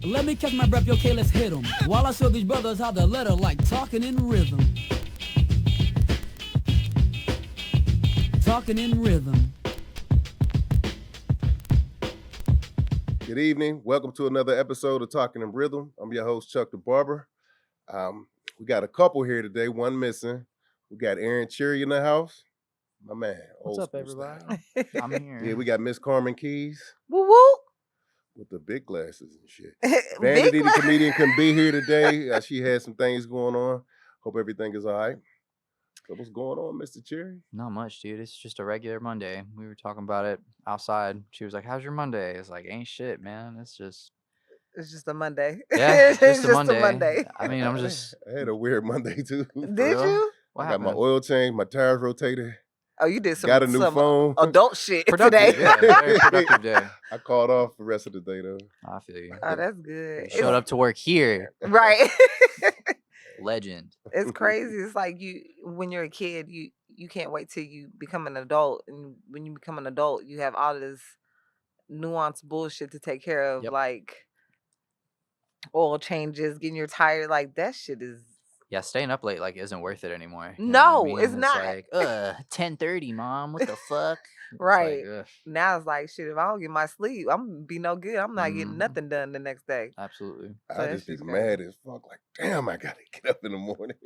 Let me catch my breath, okay, let's hit 'em. While I show these brothers how the letter like talking in rhythm. Talking in rhythm. Good evening. Welcome to another episode of Talking in Rhythm. I'm your host, Chuck the Barber. We got a couple here today, one missing. We got Aaron Cherry in the house. My man. What's old up, school everybody? style. I'm here. Yeah, we got Miss Carmen Keys Woo woo. with the big glasses and shit. Big Vanity the la- comedian couldn't be here today. She had some things going on. Hope everything is all right. So what's going on, Mr. Cherry? Not much, dude. It's just a regular Monday. We were talking about it outside. She was like, "How's your Monday?" It's like, "Ain't shit, man. It's just It's just a Monday. yeah, It's just a just Monday." a Monday. I mean, I'm just I had a weird Monday too. Did real? you? What I got my happened? oil change, my tires rotated. Oh, you did some Got a new some phone. adult shit Productive, today. yeah, very productive day. I called off the rest of the day though. I feel you. Oh, that's good. You showed up to work here, Right. legend. It's crazy. It's like when you're a kid, you can't wait till you become an adult, and when you become an adult, you have all this nuanced bullshit to take care of, Yep. like oil changes, getting your tire. Like that shit is. Yeah, staying up late like isn't worth it anymore. You know what I No, mean? it's not. Like 10:30, mom. What the fuck? It's Right. Like, ugh, Now it's like shit. If I don't get my sleep, I'm gonna be no good. I'm not getting Mhm. nothing done the next day. absolutely. So I that just be shit's mad crazy. as fuck. Like, damn, I gotta get up in the morning.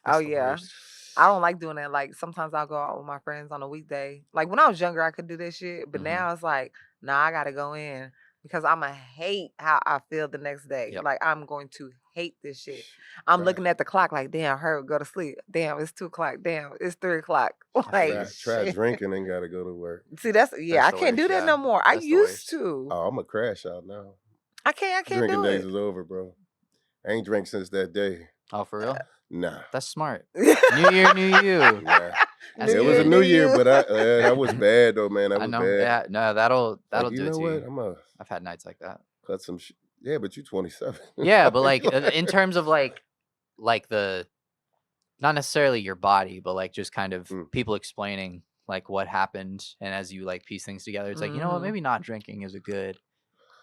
Oh the yeah, worst. I don't like doing that. Like sometimes I'll go out with my friends on a weekday. Like when I was younger, I could do this shit, but Mhm. now it's like, nah, I gotta go in because I'ma hate how I feel the next day. Yep. Like I'm going to hate this shit. I'm Try- looking at the clock like, damn, hurry, go to sleep. Damn, it's 2 o'clock. Damn, it's 3 o'clock. feel Like you. Try shit. drinking and gotta go to work. See, that's yeah, That's I the can't do worst, that yeah. no more. I That's the used worst. to. Oh, I'm a crash out now. I can't Drinking do days it. is over, bro. I ain't drank since that day. Oh, for real? Nah. That's smart. New year, new you. Nah. That's It was a good. new year, but that was bad though, man. That I was know. bad. Yeah, no, that'll Like, do you it know to what? you. I'm gonna I've had nights like that. cut some shit. Yeah, but you 27. Yeah, but like in terms of like the not necessarily your body, but like just kind of people explaining like what happened, and as you like piece things together, it's like, you know what, Mhm. maybe not drinking is a good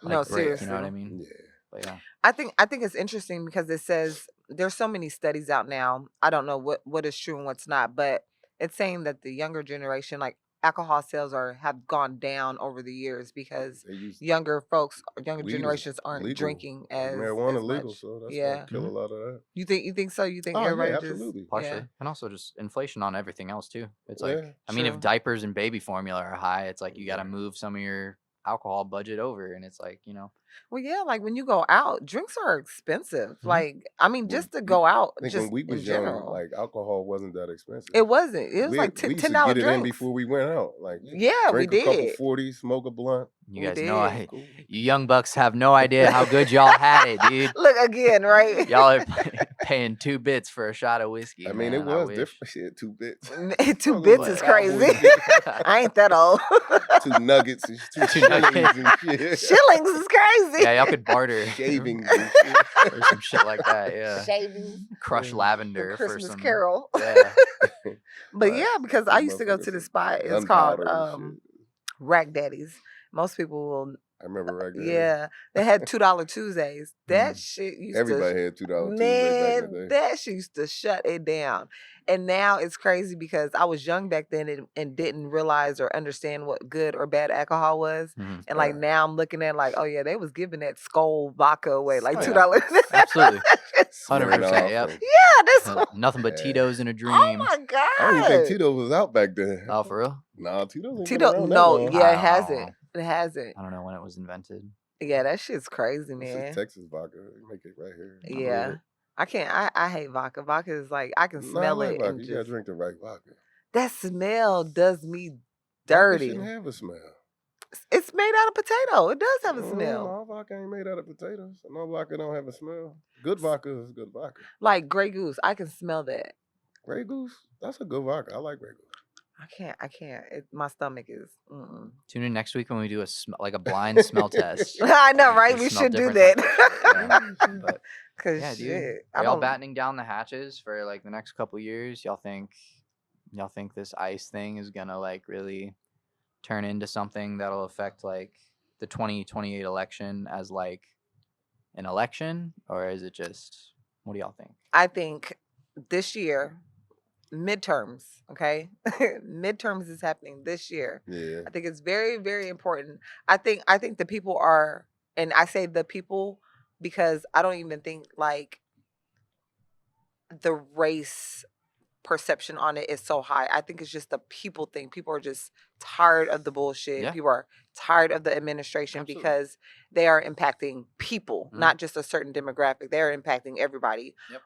like No, break. You know what I seriously. mean? Yeah. But yeah. I think it's interesting because it says there's so many studies out now. I don't know what is true and what's not, but it's saying that the younger generation, like alcohol sales have gone down over the years because They use younger folks, younger weed is generations aren't legal. drinking Like, as marijuana legal, much. so that's Yeah. gonna kill a lot of that. You think so? You think Oh yeah, everybody absolutely. just Partially. yeah. And also just inflation on everything else too. It's Yeah, like, I mean, if True. diapers and baby formula are high, it's like you got to move some of your alcohol budget over, and it's like, you know, Well, yeah, like when you go out, drinks are expensive. Mhm. Like, I mean, Well, just to go out, I think just when we in was young, general. like alcohol wasn't that expensive. It wasn't. It was we, like we used to $10 get it in drinks. before we went out. Like Yeah, we drink a couple did. 40, smoke a blunt. you We guys know, did. Cool. you young bucks have no idea how good y'all had it, dude. Look again, right? Y'all are paying 2 bits for a shot of whiskey. I mean, it man. I was wish. different. Shit, 2 bits. 2 Fuck bits with is my cowboy crazy. shit. I ain't that old. 2 nuggets and 2 Two shillings nuggets. and shit. Shillings is crazy. Yeah, y'all could barter Shavings and shit. or some shit like that. Yeah, Shavings. crush The lavender for Christmas some. Carol. Yeah, But Right. yeah, because I used to go to the spot. It's called Gunpowder and shit. Rack Daddies. Most people will I remember right there. yeah. They had $2 Tuesdays. That shit used to Everybody had $2 Tuesday back in the man, day. that shit used to shut it down. And now it's crazy because I was young back then and didn't realize or understand what good or bad alcohol was. Mhm. And like now I'm looking at like, oh yeah, they was giving that Skull vodka away, like Oh, yeah. $2. Absolutely. Smearing 100%. off Yep. and- Yeah, that's Nothing but Yeah. Tito's in a dream. oh my god. I don't even think Tito was out back then. Oh, for real? Nah, Tito's ain't been Tito, around that no, long. yeah, it Wow. hasn't. It hasn't. I don't know when it was invented. Yeah, that shit's crazy, This is man. Texas vodka. You make it right here. Yeah. I can't I hate vodka. Vodka is like I can Nah, I smell like it vodka. and You gotta just drink the right vodka. that smell does me Vodka dirty. shouldn't have a smell. It's made out of potato. It does have a smell. No, vodka ain't made out of potatoes. No vodka don't have a smell. Good vodka is good vodka. Like Grey Goose. I can smell that. Grey Goose, that's a good vodka. I like Grey Goose. I can't. My stomach is. Tune in next week when we do like a blind smell test. I know, right? Just We smell should do different that. types of shit, yeah. But Cause yeah, dude, shit, are I y'all don't. battening down the hatches for like the next couple years? Y'all think this ICE thing is gonna like really turn into something that'll affect like the 2028 election as like an election, or is it just, what do y'all think? I think this year, midterms, okay? Midterms is happening this year. Yeah. I think it's very, very important. I think the people are, and I say the people because I don't even think like the race perception on it is so high. I think it's just the people thing. People are just tired of the bullshit. Yeah. People are tired of the administration Absolutely. because they are impacting people, Mhm. not just a certain demographic. They're impacting everybody. Yep.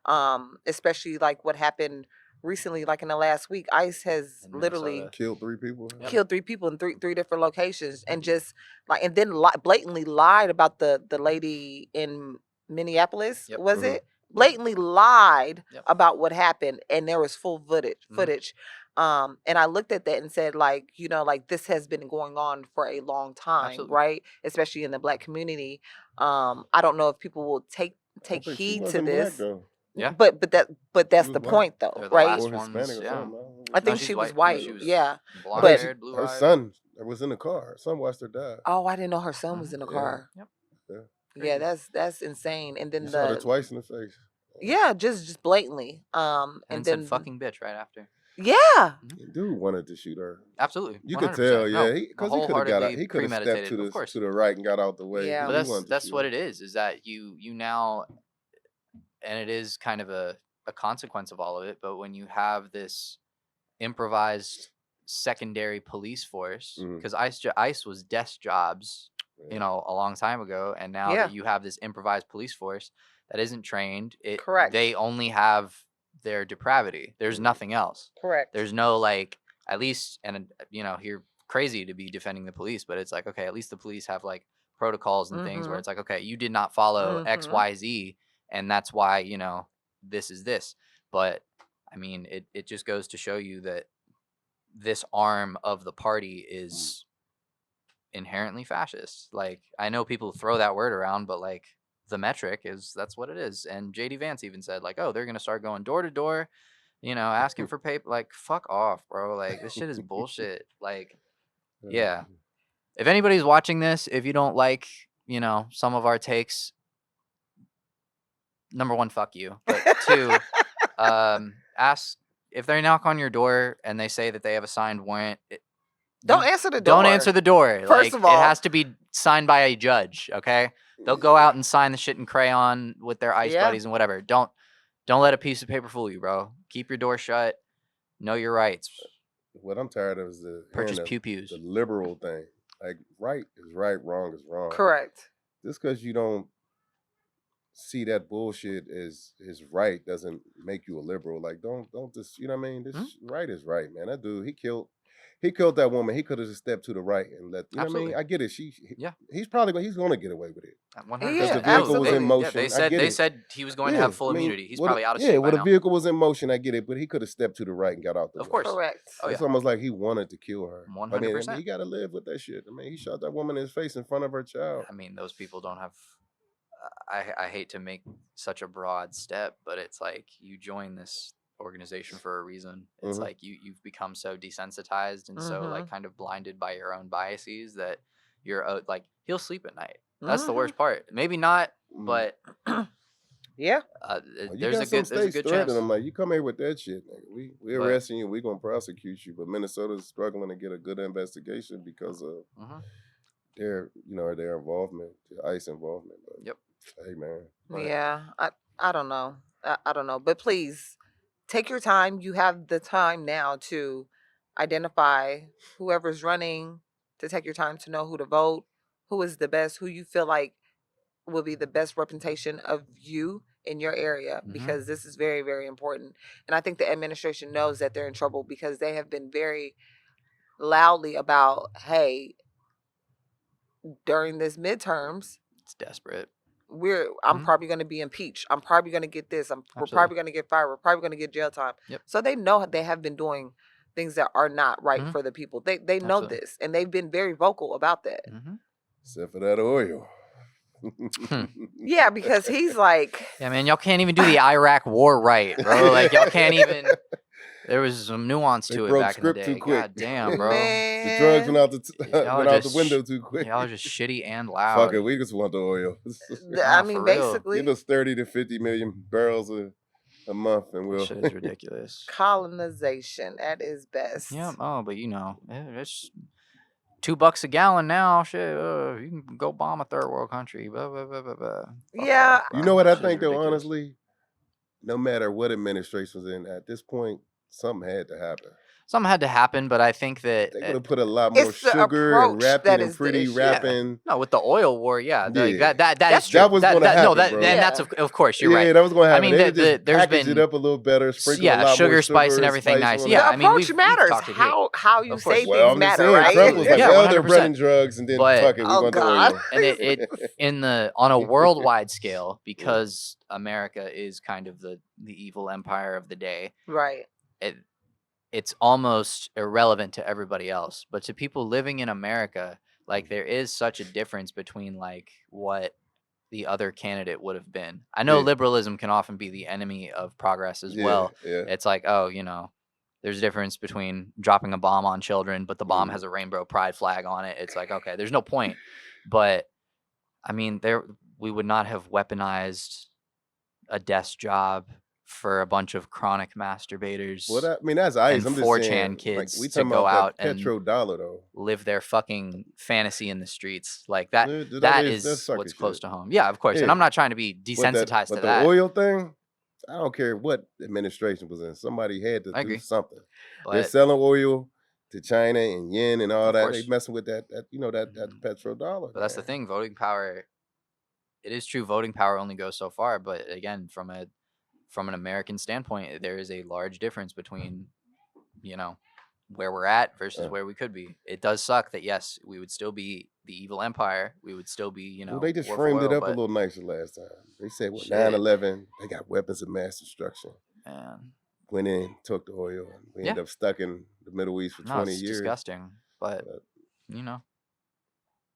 Especially like what happened recently, like in the last week. ICE has In literally Minnesota. Killed 3 people. Yep. killed 3 people in three different locations, and just like, and then blatantly lied about the lady in Minneapolis. Yep. Was Mhm. it? Blatantly lied Yep. about what happened, and there was full footage. Mhm. And I looked at that and said, like, you know, like this has been going on for a long time, Absolutely. right? Especially in the Black community. I don't know if people will take I think she heed to wasn't black this. though. Yeah. But that's She the was white. point, though, They're the right? last Or Hispanic ones, or yeah. something. I don't think she's she was white. white. She was Yeah. blonde But- haired, blue Her eyed. son was in the car. Her son watched her die. Oh, I didn't know her son was Mhm. in the Yeah. car. Yep. Yeah. Yeah, Crazy. that's insane. And then You shot her the twice in the face. yeah, just blatantly. And And said then fucking bitch right after. yeah, Dude wanted to shoot her. Absolutely. You could 100%. tell, No, yeah, because he could have got out. He could have stepped premeditated, to of course. the right and got out the way. Yeah. But that's what it is that you now, and it is kind of a consequence of all of it, but when you have this improvised secondary police force, Mhm. because ICE was desk jobs, Yeah. you know, a long time ago, and now Yeah. that you have this improvised police force that isn't trained, Correct. they only have their depravity. There's Mhm. nothing else. correct. There's no, like, at least, and you know, you're crazy to be defending the police, but it's like, okay, at least the police have like protocols and things where Mhm. it's like, okay, you did not follow Mhm. XYZ, and that's why, you know, this is this. But I mean, it just goes to show you that this arm of the party is inherently fascist. Like, I know people throw that word around, but like, the metric is that's what it is. And JD Vance even said, like, oh, they're gonna start going door to door, you know, asking for paper. Like, fuck off, bro. Like, this shit is bullshit. Like, yeah. If anybody's watching this, if you don't like, you know, some of our takes, number one, fuck you. But two, ask if they knock on your door and they say that they have a signed warrant. Don't answer the door. Don't answer the door. First Like, of all. it has to be signed by a judge. Okay, they'll go out and sign the shit in crayon with their ICE Yeah. buddies and whatever. Don't let a piece of paper fool you, bro. Keep your door shut. Know your rights. What I'm tired of is Purchase hearing pew pews. the liberal thing. Like, right is right, wrong is wrong. Correct. Just because you don't see that bullshit as right doesn't make you a liberal. Like, don't just, you know what I mean? This right is right, man. That dude, he killed that woman. He could have just stepped to the right and let, you know what I Absolutely. mean? I get it. Yeah. he's gonna get away with it. 100%. Yeah, the vehicle was in absolutely. motion. Yeah, I get they it. said he was going to have full immunity. He's what probably if- out of yeah, shit by when now. the vehicle was in motion, I get it, but he could have stepped to the right and got out the way. Of course. Correct. Oh, It's yeah. almost like he wanted to kill her. 100%. You got to live with that shit. I mean, he shot that woman in his face in front of her child. I mean, those people don't have. I hate to make such a broad step, but it's like you join this organization for a reason. It's Mhm. like you've become so desensitized and so like kind of blinded by your own biases that you're like, he'll sleep at night. That's the worst part. Maybe not, Mhm. but Yeah. You there's got a some good states chance. threatening them like, you come here with that shit, nigga. We But- arresting you. We gonna prosecute you. But Minnesota's struggling to get a good investigation because of Mhm. their involvement, the ICE involvement. But, Yep. Hey man, But- Yeah. I don't know. I don't know. But please take your time. You have the time now to identify whoever's running, to take your time to know who to vote, who is the best, who you feel like will be the best representation of you in your area, Mhm. because this is very, very important. And I think the administration knows that they're in trouble because they have been very loudly about, hey, during this midterms, It's desperate. I'm Mhm. probably going to be impeached. I'm probably going to get this. We're Absolutely. probably going to get fired. We're probably going to get jail time. Yep. So they know they have been doing things that are not right Mhm. for the people. They know Absolutely. this, and they've been very vocal about that. Mhm. except for that oil. Yeah, because he's like, Yeah, man, y'all can't even do the Iraq war right, bro. Like, y'all can't even. There was some nuance They to it broke back in the script too day. quick. God damn, bro. The drugs went Man, out Y'all went are out the just window too quick. y'all are just shitty and Fuck loud. it, we just want the oil. I Nah, mean, for real. Give basically, us 30 to 50 million barrels a month, and That we'll. shit is ridiculous. colonization at its best. Yeah. Oh, but it's $2 a gallon now. Shit, you can go bomb a third world country. Blah, blah, blah, blah, blah. Fuck Yeah. off, You bro. know what I That shit is think though, ridiculous. honestly, no matter what administration was in, at this point, something had to happen. Something had to happen, but I think that They would have put a lot more It's the sugar and approach wrapped that it in is the pretty issue. wrapping. no, with the oil war, yeah, like Yeah. that That's is true. That was gonna no, happen, that bro. and that's Yeah. of course you're Yeah, right. that was gonna I happen. mean, They would just there's package it been up a little better, sprinkle a lot sugar, more spice, and sugar everything spice nice. on Yeah, The it. I mean, approach we've matters. talked it here. How you Of course. say Well, things I'm just matter, saying, right? Trump was like, Yeah, well, they're 100%. running drugs, and then But- fuck it, we Oh, want the God. oil. And it on a worldwide scale, because America is kind of the evil empire of the day. Right. It's almost irrelevant to everybody else, but to people living in America, like there is such a difference between like what the other candidate would have been. I know Yeah. liberalism can often be the enemy of progress as well. Yeah. It's like, oh, there's a difference between dropping a bomb on children, but the bomb Mm. has a rainbow pride flag on it. It's like, okay, there's no point. But I mean, we would not have weaponized a desk job for a bunch of chronic masturbators. Well, I mean, that's ice. and I'm just 4chan saying, like, kids we to talking go about out that and petrodollar though. live their fucking fantasy in the streets. Like that Dude, that that's is sucker what's close shit. to home. Yeah, of course. And Yeah. I'm not trying to be But desensitized to the that. oil thing, I don't care what administration was in. Somebody had to I do agree. something. They're But selling oil to China and yen and all Of that. course. They messing with that petrodollar. but that's the man. thing, voting power. It is true, voting power only goes so far. But again, from an American standpoint, there is a large difference between, where we're at versus Yeah. where we could be. It does suck that yes, we would still be the evil empire. We would still be, Well, they just war for framed it oil, up a but, little nicer last time. They said, Shit. 9/11, they got weapons of mass destruction. Man, Went in, took the oil, and we ended Yeah. up stuck in the Middle East for no, 20 it's years. disgusting. But But-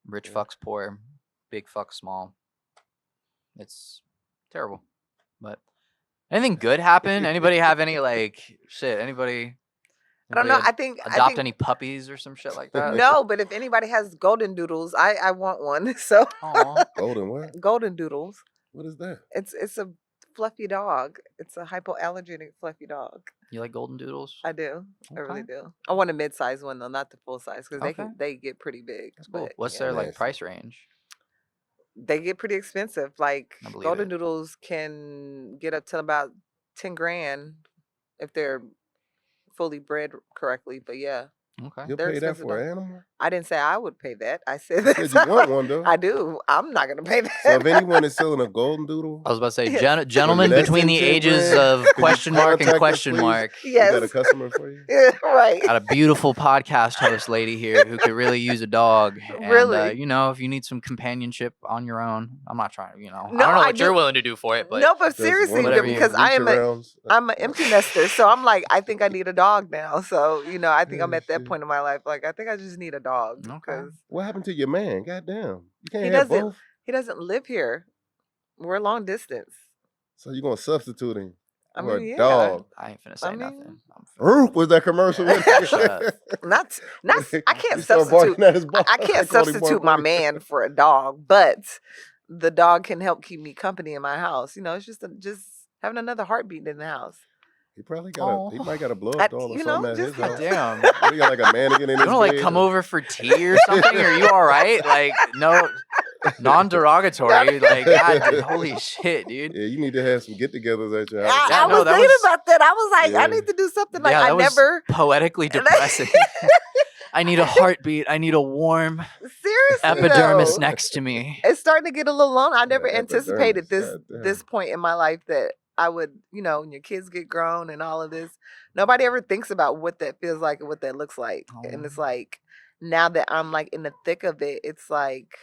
rich Yeah. fucks poor, big fucks small. It's terrible. But anything good happen? Anybody have any shit? Anybody? I don't know. anybody I think adopt any puppies or some shit like that? no, but if anybody has golden doodles, I want one. So Aw. Golden what? golden doodles. What is that? It's a fluffy dog. It's a hypoallergenic fluffy dog. You like golden doodles? I do. I really Okay. do. I want a mid-size one though, not the full size, because Okay. they get pretty big. That's cool. But, What's yeah. their Nasty. price range? They get pretty expensive. Like I believe golden it. doodles can get up to about 10 grand if they're fully bred correctly. But yeah, Okay. You'll They're pay that expensive for though. an animal? I didn't say I would pay that. I said You said you want one though. I do. I'm not gonna pay that. So if anyone is selling a golden doodle, I was about to say, Yes. gentlemen less between than the 10 ages grand, of could you question mark and contact us, question please? mark. we got a Yes. customer for you. Yeah, right. Got a beautiful podcast host lady here who could really use a dog. And, Really? if you need some companionship on your own, I'm not trying. I No, don't know I what you're do- willing to do for it, but No, but Does seriously, one of Whatever you you- because I am a reach-arounds? I'm an empty nester, so I'm like, I think I need a dog now. So I think I'm Yeah, at that shit. point in my life. Like, I think I just need a dog Okay. because What happened to your man? Goddamn. You can't He have doesn't- both. he doesn't live here. We're long distance. So you're gonna substitute him I for mean, a yeah. dog. I ain't finna say I mean- nothing. Roof was that commercial. Shut up. Not. I can't He started substitute. barking at his bar- I can't called him substitute my Bark. man for a dog, but the dog can help keep me company in my house. It's just having another heartbeat in the house. He probably got he might got a blow I- up doll or you know, something at his just- house. Damn. What, he got like a mannequin in You his want to bed? come over for tea or something? Are you all right? Like, no, non-derogatory. Like, God, holy shit, dude. Yeah, you need to have some get-togethers at your house. I, Yeah, I no, was that thinking was- about that. I was like, I Yeah. need to do something like Yeah, I that was never. poetically depressing. I need a heartbeat. I need a warm Seriously, epidermis though. next to me. It's starting to get a little lonely. I never Yeah, anticipated epidermis, this point in my life that I would, when your kids get grown and all of this. Nobody ever thinks about what that feels like and what that looks like. And it's Oh. like now that I'm like in the thick of it, it's like,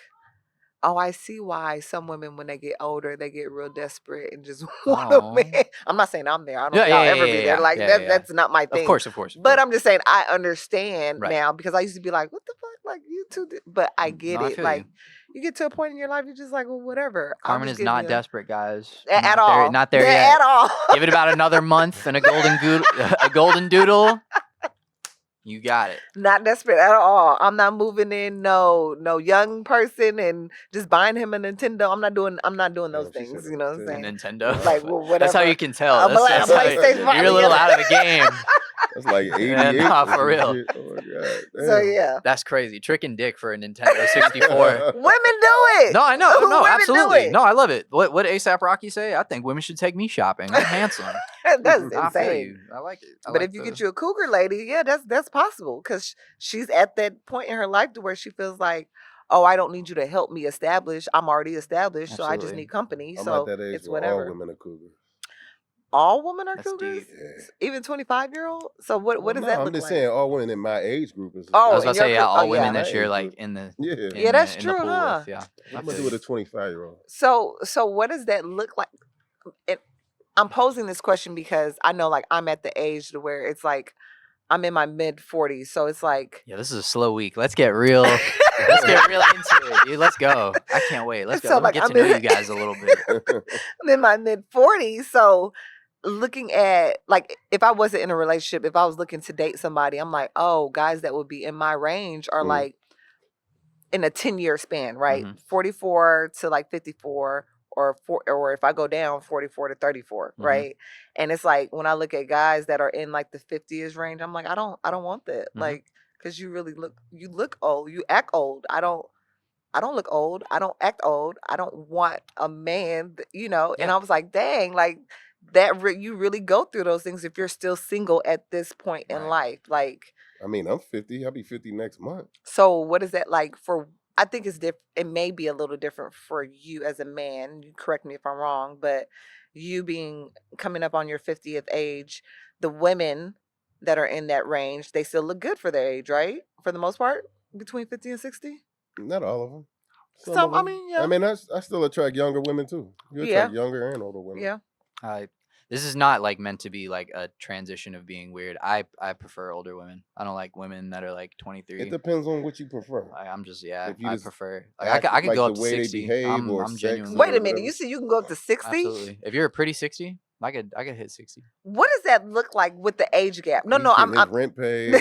oh, I see why some women when they get older they get real desperate and just want a Aw. man. I'm not saying I'm there. I don't Yeah, think I'll yeah, ever yeah, be yeah, there. Like yeah, that, yeah. that's not my thing. Of course, of course. But I'm just saying I understand Right. now because I used to be like, what the fuck? Like you two, but I get No, I it. feel Like you get to a point in your life, you're just like, well, whatever. I'll Carmen just is give not you desperate, guys. at Not all. there, not there yet. At all. Give it about another month and a golden doodle. You got it. Not desperate at all. I'm not moving in no young person and just buying him a Nintendo. I'm not doing those Damn, she said things. a You know what I'm Nintendo. A saying? Nintendo. Like, well, whatever. That's how you can tell. I'm That's, like a that's how PlayStation you're a little finally. out of the game. That's like 88. Yeah, nah, or for some real. shit. Oh my god. So damn. yeah, That's crazy. Tricking dick for a Nintendo 64. women do it. No, I know. No, Women do absolutely. it. No, I love it. What ASAP Rocky say? I think women should take me shopping. I'm handsome. That's I feel insane. you. I like it. I But like if you the- get you a cougar lady, yeah, that's possible because she's at that point in her life to where she feels like, oh, I don't need you to help me establish. I'm already established, so I just Absolutely. need company. I'm so at that age it's where whatever. all women are cougars. All women are That's cougars, deep. Yeah. even 25-year-old. So what Well, does no, that I'm look just like? saying all women in my age group is. Oh, I was in about to your say, yeah, cou- all oh, women yeah. that you're Age like group. in the Yeah. Yeah, that's in the true, pool huh? with. Yeah. What I am I feel do with you. a 25-year-old? So what does that look like? I'm posing this question because I know, like, I'm at the age to where it's like I'm in my mid 40s, so it's like Yeah, this is a slow week. Let's get real. Let's get real into it, dude. Let's go. I can't wait. Let's go. So, Let me like, get to I'm know in- you guys a little bit. I'm in my mid 40s. So looking at, like, if I wasn't in a relationship, if I was looking to date somebody, I'm like, oh, guys that would be in my range are Mm. like in a 10-year span, right? Mhm. 44 to like 54, or if I go down 44 to 34, Mhm. right? And it's like when I look at guys that are in like the 50s range, I'm like, I don't want that. Mhm. Like, because you look old, you act old. I don't look old. I don't act old. I don't want a man, And Yeah. I was like, dang, like that. You really go through those things if you're still single at this point in Right. life. Like, I mean, I'm 50. I'll be 50 next month. so what is that like for? I think it's different. It may be a little different for you as a man. You correct me if I'm wrong, but you being coming up on your 50th age, the women that are in that range, they still look good for their age, right? For the most part, between 50 and 60. Not all of them. Some, I mean, yeah. I mean, I still attract younger women too. You Yeah. attract younger and older women. Yeah. This is not like meant to be like a transition of being weird. I prefer older women. I don't like women that are like 23. It depends on what you prefer. I'm just If you I just prefer. Like, I could like go the up to way they 60. behave I'm or sex genuinely. or Wait a minute. whatever. You see, you can go up to 60. Absolutely. If you're a pretty 60, I could hit 60. What does that look like with the age gap? No, He's no, getting I'm. his rent paid.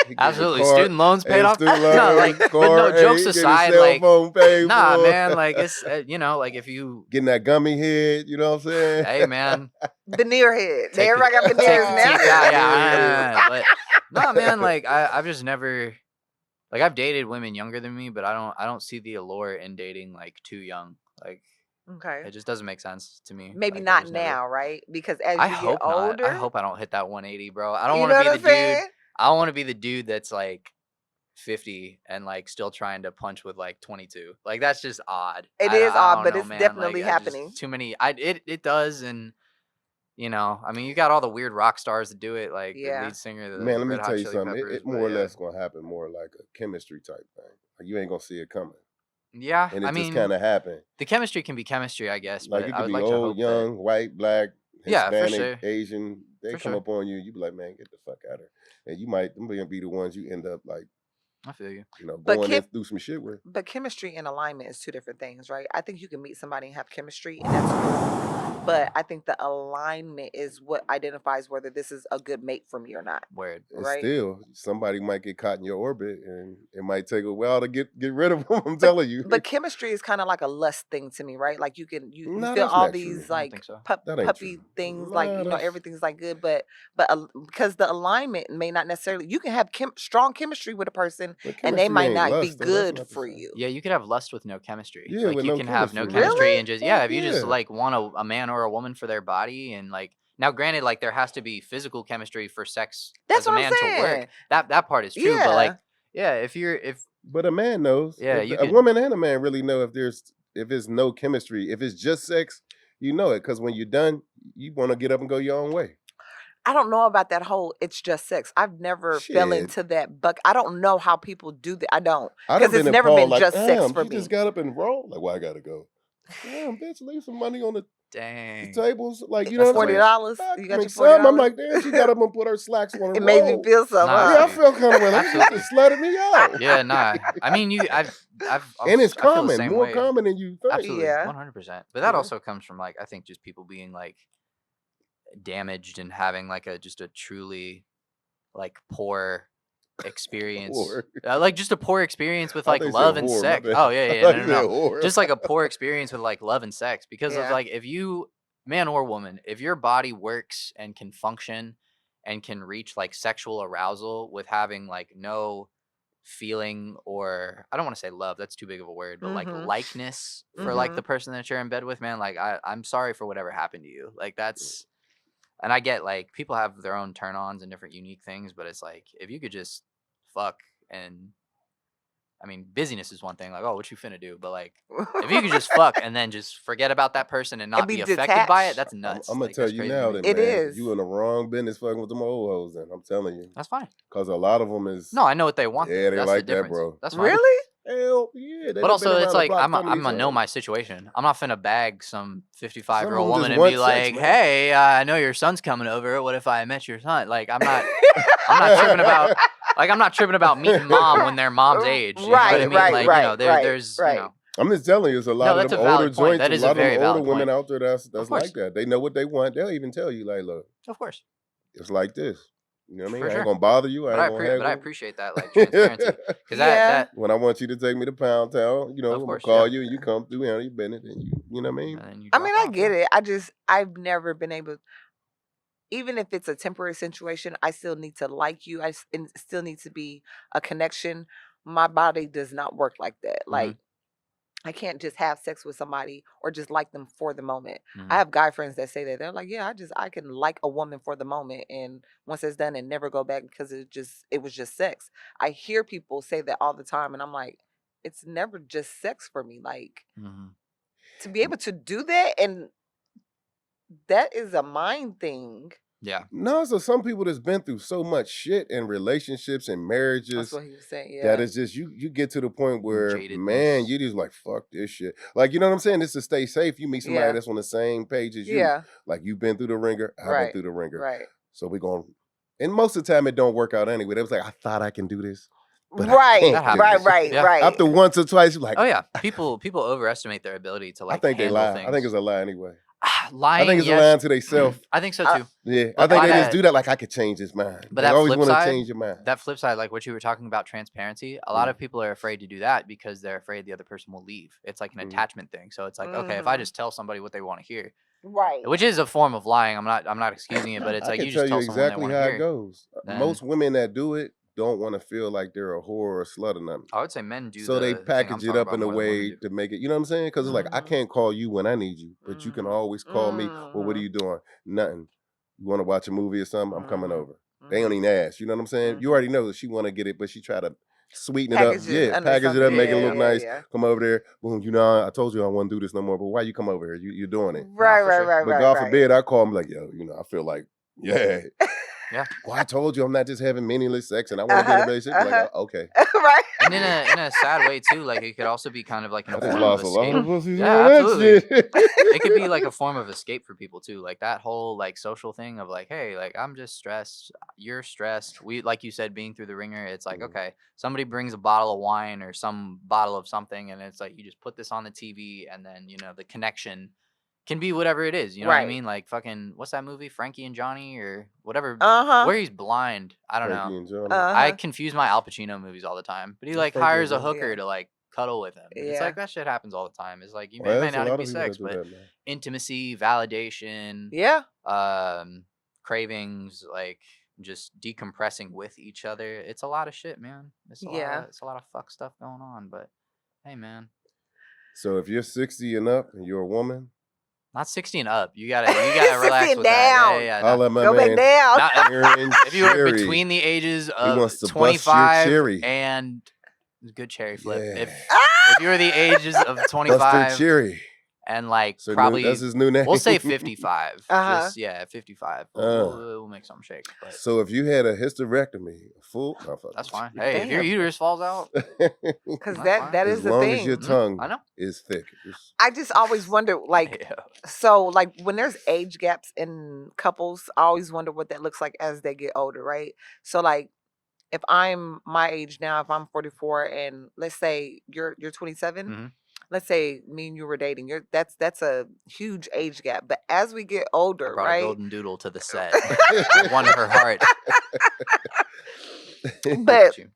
He getting Absolutely. his car- Student loans paid his off. student No, loan, like, but car, no, hey, jokes he getting his aside, cell like, phone paid nah, for. man, like it's like if you, Getting that gummy head, you know what I'm saying? hey man, Veneer head. Take Everybody got take- veneers take- now. yeah, but no, man, like I've just never, like I've dated women younger than me, but I don't see the allure in dating like too young. Like Okay. it just doesn't make sense to me. Maybe Like, I not just never- now, right? Because as I you hope get older, not. I hope I don't hit that 180, bro. I don't you want know to be what the I'm dude. saying? I don't want to be the dude that's like 50 and like still trying to punch with like 22. Like that's just odd. It I is odd, don't but know, it's man. definitely Like, I just- happening. Too many. It does, and I mean, you got all the weird rock stars that do it, like Yeah. the lead singer. Of the Man, let me Red Hot tell you Chili something. Peppers, It but more or yeah. less gonna happen more like a chemistry type thing. Like you ain't gonna see it coming, Yeah, and it I just mean, kind of happen. the chemistry can be chemistry, I guess. Like But it I could would be like to hope old, young, white, black, Yeah, for Hispanic, sure. Asian. They For come sure. up on you. You be like, man, get the fuck out of here. And you might them be the ones you end up like, that I feel you. But going Kim- through some shit with. But chemistry and alignment is two different things, right? I think you can meet somebody and have chemistry, and that's cool. But I think the alignment is what identifies whether this is a good mate for me or not. Word. And Right. still, somebody might get caught in your orbit, and it might take a while to get rid of them. I'm telling you. But chemistry is kind of like a lust thing to me, right? Like you feel No, that's all not true. these I don't like think so. That ain't puppy true. things, Nah, like that's- everything's like good, but because the alignment may not necessarily. You can have strong chemistry with a person, But and they chemistry might ain't not be lust, though. That's good not the for same. you. Yeah, you could have lust with no chemistry. Yeah, like with you no can have no chemistry. chemistry Really? and just Fuck if you just yeah. like want a man or a woman for their body and like now granted like there has to be physical chemistry for sex That's as a what I'm man to saying. work. That part is true, but Yeah. like yeah, if But a man knows. Yeah, If you a could- woman and a man really know if it's no chemistry. If it's just sex, you know it. Because when you're done, you want to get up and go your own way. I don't know about that whole it's just sex. I've never fell Shit. into that bucket. I don't know how people do that. I don't. I 'Cause done it's been never appalled, been like, just sex damn, for you me. just got up and rolled. Like, well, I gotta go. Damn, bitch, leave some money on the Dang. tables, like, you That's know what I'm saying? $40. I You got mean, your some, I'm $40. like, damn, she got up and put her slacks on and It made me rolled. feel so. Nah, Yeah, I dude. felt kind of well. Like, you Absolutely. just slutted me out. Yeah, nah. I mean, I've And it's I feel the common, same more way. common than you think. Absolutely, Yeah. 100%. But that Yeah. also comes from like I think just people being like damaged and having like just a truly like poor experience, Whore. like just a poor experience with I like thought you said love and whore, my sex. bad. Oh yeah, I yeah, thought no, you no, said no. whore. Just like a poor experience with like love and sex because of Yeah. like if you man or woman, if your body works and can function and can reach like sexual arousal with having like no feeling or I don't want to say love, that's too big of a word, but like Mhm. likeness for like Mhm. the person that you're in bed with, man, like I'm sorry for whatever happened to you. Like that's and I get like people have their own turn ons and different unique things, but it's like if you could just fuck and I mean busyness is one thing, like, oh, what you finna do? But like if you could just fuck and then just forget about that person and not be be affected by it, detached. that's nuts. I'm gonna Like, tell that's you crazy to now, me. then, It man, is. you in the wrong business fucking with them old hoes. Then I'm telling you, That's fine. because a lot of them is No, I know what they want. Yeah, they That's like the that, difference. bro. That's fine. Really? hell yeah. They But done also, been it's around the like block I'm plenty of gonna know times. my situation. I'm not finna bag some 55 Some year old of 'em woman just and want be sex, like, man. "Hey, I know your son's coming over. What if I met your son?" Like, I'm not tripping about. Like, I'm not tripping about meeting mom when they're mom's age. You know what I Right, mean? right, Like, you right, know, right, there's, right. you know, I'm just telling you, it's a lot No, of that's them a older valid point. joints. That A is a lot of them very older valid women point. out there that's Of like course. that. They know what they want. They'll even tell you, like, look, Of course. it's like this. You know what I mean? For I sure. ain't gonna bother you. I But ain't gonna haggle. I appreciate that like transparency because Yeah. that When I want you to take me to Pound Town, you know, Of I'm gonna course, call yeah. you and you come through and you Bennett and you know what I mean? and then you I drop mean, I off, get yeah. it. I've never been able, even if it's a temporary situation, I still need to like you. And it still needs to be a connection. My body does not work like that. Mhm. Like, I can't just have sex with somebody or just like them for the moment. Mhm. I have guy friends that say that. They're like, yeah, I can like a woman for the moment and once it's done and never go back because it was just sex. I hear people say that all the time and I'm like, it's never just sex for me. Like, Mhm. to be able to do that, and that is a mind thing. Yeah. No, so some people that's been through so much shit in relationships and That's marriages what he was saying. that Yeah. it's just you get to the point where, Jadedness. man, you just like, fuck this shit. Like, you know what I'm saying? This is to stay safe. You meet somebody Yeah. that's on the same page as you. Yeah. Like, you've been through the ringer, I've been Right. through the ringer. Right. So we're going, and most of the time it don't work out anyway. They was like, I thought I can do this. But I Right. can't That do happens. this. Right. Yeah. Right. After once or twice, you're like, Oh yeah. People overestimate their ability to I like think they handle lie. things. I think it's a lie anyway. Lying. I think it's yes. a lie to themselves. I think so Uh, too. Yeah, But I think by they just that- do that like I could change his mind. But They that always flip want to side, change your mind. that flip side, like what you were talking about, transparency. A lot of people are afraid to do that because they're afraid the other person will leave. It's like an Mhm. attachment thing. So it's like, okay, if I Mhm. just tell somebody what they want to hear, Right. which is a form of lying. I'm not excusing it, but it's I like can you tell just you tell someone they exactly want how to it hear. goes. Then- Most women that do it don't want to feel like they're a whore or a slut or nothing. I would say men do. So they the thing I'm package it talking up about in a more than women way do. to make it, you know what I'm saying? Because it's like, I Mhm. can't call you when I need you, but you can Mhm. always call me. Well, what are Mhm. you doing? Nothing. You want to watch a movie or something? I'm coming Mhm. over. They don't even ask. You know what I'm saying? You Mhm. already know that she want to get it, but she try to sweeten it up. Package it Yeah, under package it something. up, make it Yeah, look Yeah. nice. Yeah. Come over there. Boom. You know, I told you I wouldn't do this no more, but why you come over here? You're doing it. Right. for Right. sure. Right. But Right. God right. forbid I call him like, yo, you know, I feel like, yeah. Yeah. Well, I told you I'm not just having meaningless sex and I want to be in a relationship. Like, okay. Right. And in a sad way too, like it could also be kind of like I a just form of lost a lot escape. of pussies Yeah, on that absolutely. shit. It could be like a form of escape for people too. Like that whole like social thing of like, hey, like I'm just stressed. You're stressed. We like you said, being through the ringer, it's like, Mhm. okay, somebody brings a bottle of wine or some bottle of something, and it's like you just put this on the TV, and then you know the connection can be whatever it is. You know what I Right. mean? Like fucking what's that movie? Frankie and Johnny or whatever. Uh-huh. Where he's blind. I don't Frankie know. and Johnny. I Uh-huh. confuse my Al Pacino movies all the time. But he That's like Frankie and hires a Johnny. hooker Yeah. to like cuddle with him. It's Yeah. like that shit happens all the time. It's like you Well, may there's a not lot be of people sex, that do but that, man. intimacy, validation, Yeah. cravings, like just decompressing with each other. It's a lot of shit, man. Yeah. It's a lot of fuck stuff going on. But hey, man, So if you're 60 and up and you're a woman, not 60 and up. You gotta relax 60 with that. down. Yeah, yeah. I'll No. let my Go back man down. Not- Aaron If you were Cherry. between the ages wants of to bust your 25 cherry. and good cherry flip. Yeah. If you were the ages of Bust her 25 cherry. and like So probably that's his new name. we'll say 55. Uh-huh. Just, yeah, 55. Uh. We'll make something shake. But So if you had a hysterectomy, a full, no, fuck that's it. fine. Hey, if your Damn. uterus falls out, Because That's that fine. that As is the long thing. as your Mhm, tongue I know. is thick. It's- I just always wonder, like, Yeah. so, like, when there's age gaps in couples, I always wonder what that looks like as they get older, right? So, like, if I'm my age now, if I'm 44, and let's say you're 27, Mhm. let's say me and you were dating, that's a huge age gap. But as we get I older, brought a right? golden doodle to the set. I won her heart. Look But at you.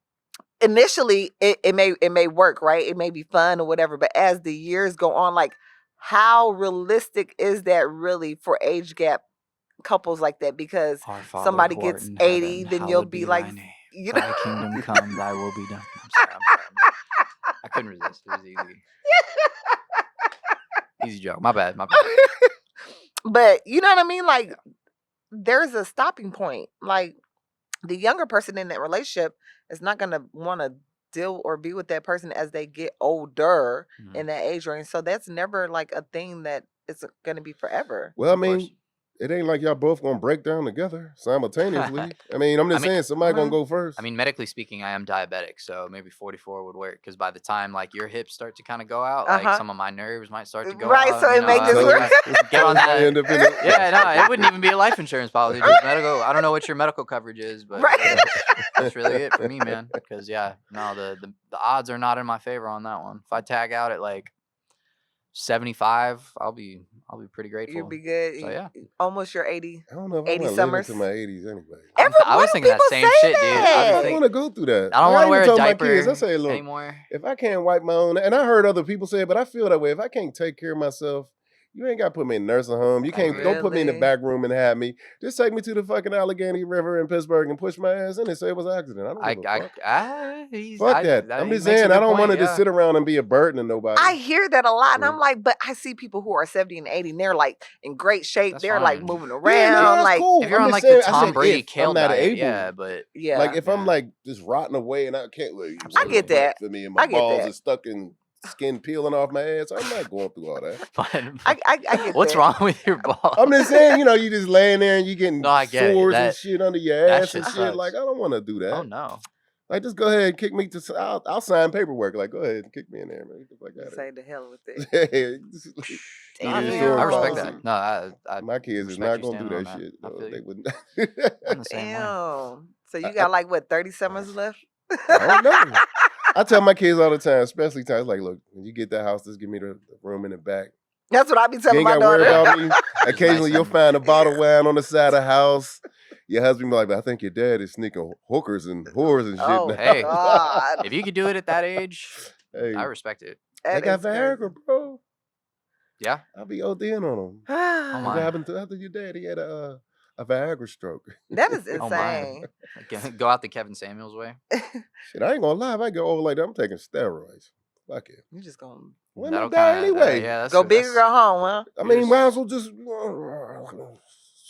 initially it may work, right? It may be fun or whatever, but as the years go on, like, how realistic is that really for age gap couples like that? Because Our Father somebody who gets art in 80, heaven, then you'll hallowed be be like, thy name. you know. Thy kingdom come, thy will be done. I'm sorry. I couldn't resist. It was easy. Easy joke. My bad. But you know what I mean? Like, there's a stopping point. Like, the younger person in that relationship is not gonna want to deal or be with that person as they get older Mhm. in that age range. So that's never like a thing that is gonna be forever. Well, I Of course. mean, it ain't like y'all both gonna break down together simultaneously. I mean, I'm just I mean- saying somebody gonna Mhm. go first. I mean, medically speaking, I am diabetic, so maybe 44 would work. Because by the time like your hips start to kind of go out, like Uh-huh. some of my nerves might start to go Right, out. so you it know, make this so work. get on that. End up in the- Yeah, no, it wouldn't even be a life insurance policy. Just medical. I don't know what your medical coverage is, but Right. that's really it for me, man. Because yeah, no, the odds are not in my favor on that one. If I tag out at like 75, I'll be pretty grateful. You'll be good. So yeah, Almost your 80. I don't know if 80 I want to live summers. into my 80s anyway. I was Why do thinking that people same say shit, dude. I I was that? don't thinking, want to go through that. I don't Like, want to even wear a told my diaper kids, I say, look, anymore. if I can't wipe my own, and I heard other people say it, but I feel that way. If I can't take care of myself, you ain't got to put me in a nursing home. You can't. Don't put me in the Really? back room and have me. Just take me to the fucking Allegheny River in Pittsburgh and push my ass in and say it was an accident. I don't give a fuck. Fuck that. I'm he just makes a saying, I good don't want to point, just yeah. sit around and be a burden to nobody. I hear that a lot, and Mhm. I'm like, but I see people who are 70 and 80, and they're like in great shape. That's They're like fine. moving Yeah, around. no, that's like, cool. If you're I'm on just like saying, the I Tom said Brady if kale I'm not diet, able. yeah, but yeah. Like if I'm Yeah. like just rotting away and I can't, like, I get that. for me and I my get balls that. are stuck in skin peeling off my ass. I'm not going through all that. I get What's that. wrong with your balls? I'm just saying, you just laying there and you getting No, I get it. sores and That- shit under your that ass and shit shit. Like sucks. I don't want to do that. Oh no. Like just go ahead and kick me to. I'll sign paperwork. Like go ahead and kick me in there, man. Get the fuck out of Say the hell with it. here. No, I, Need mean, insurance I respect policy. that. No, I My kids is respect not you gonna do standing that on shit. I though. feel They you. wouldn't. I'm the same way. Damn. So you I- got like what, 30 summers left? I don't know. I tell my kids all the time, especially times like, look, when you get that house, just give me the room in the back. That's what I be You telling ain't my got to worry daughter. about me. Occasionally, nice you'll and- find a bottle of wine on the side of the house. Your husband be like, I think your dad is sneaking hookers and whores and shit Oh, now. Hey. God. If you could do it at that age, Hey, I respect it. they That got is crazy. Viagra, bro. Yeah. I'll be ODing on them. Oh What my. happened to after your dad? He had a Viagra stroke. That is Oh my. insane. Like, go out the Kevin Samuels way. Shit, I ain't gonna lie. If I go over like that, I'm taking steroids. Fuck it. You just gonna Women That'll die kinda, anyway. yeah, that's go that's- big or go home, huh? I you mean, just- might as well just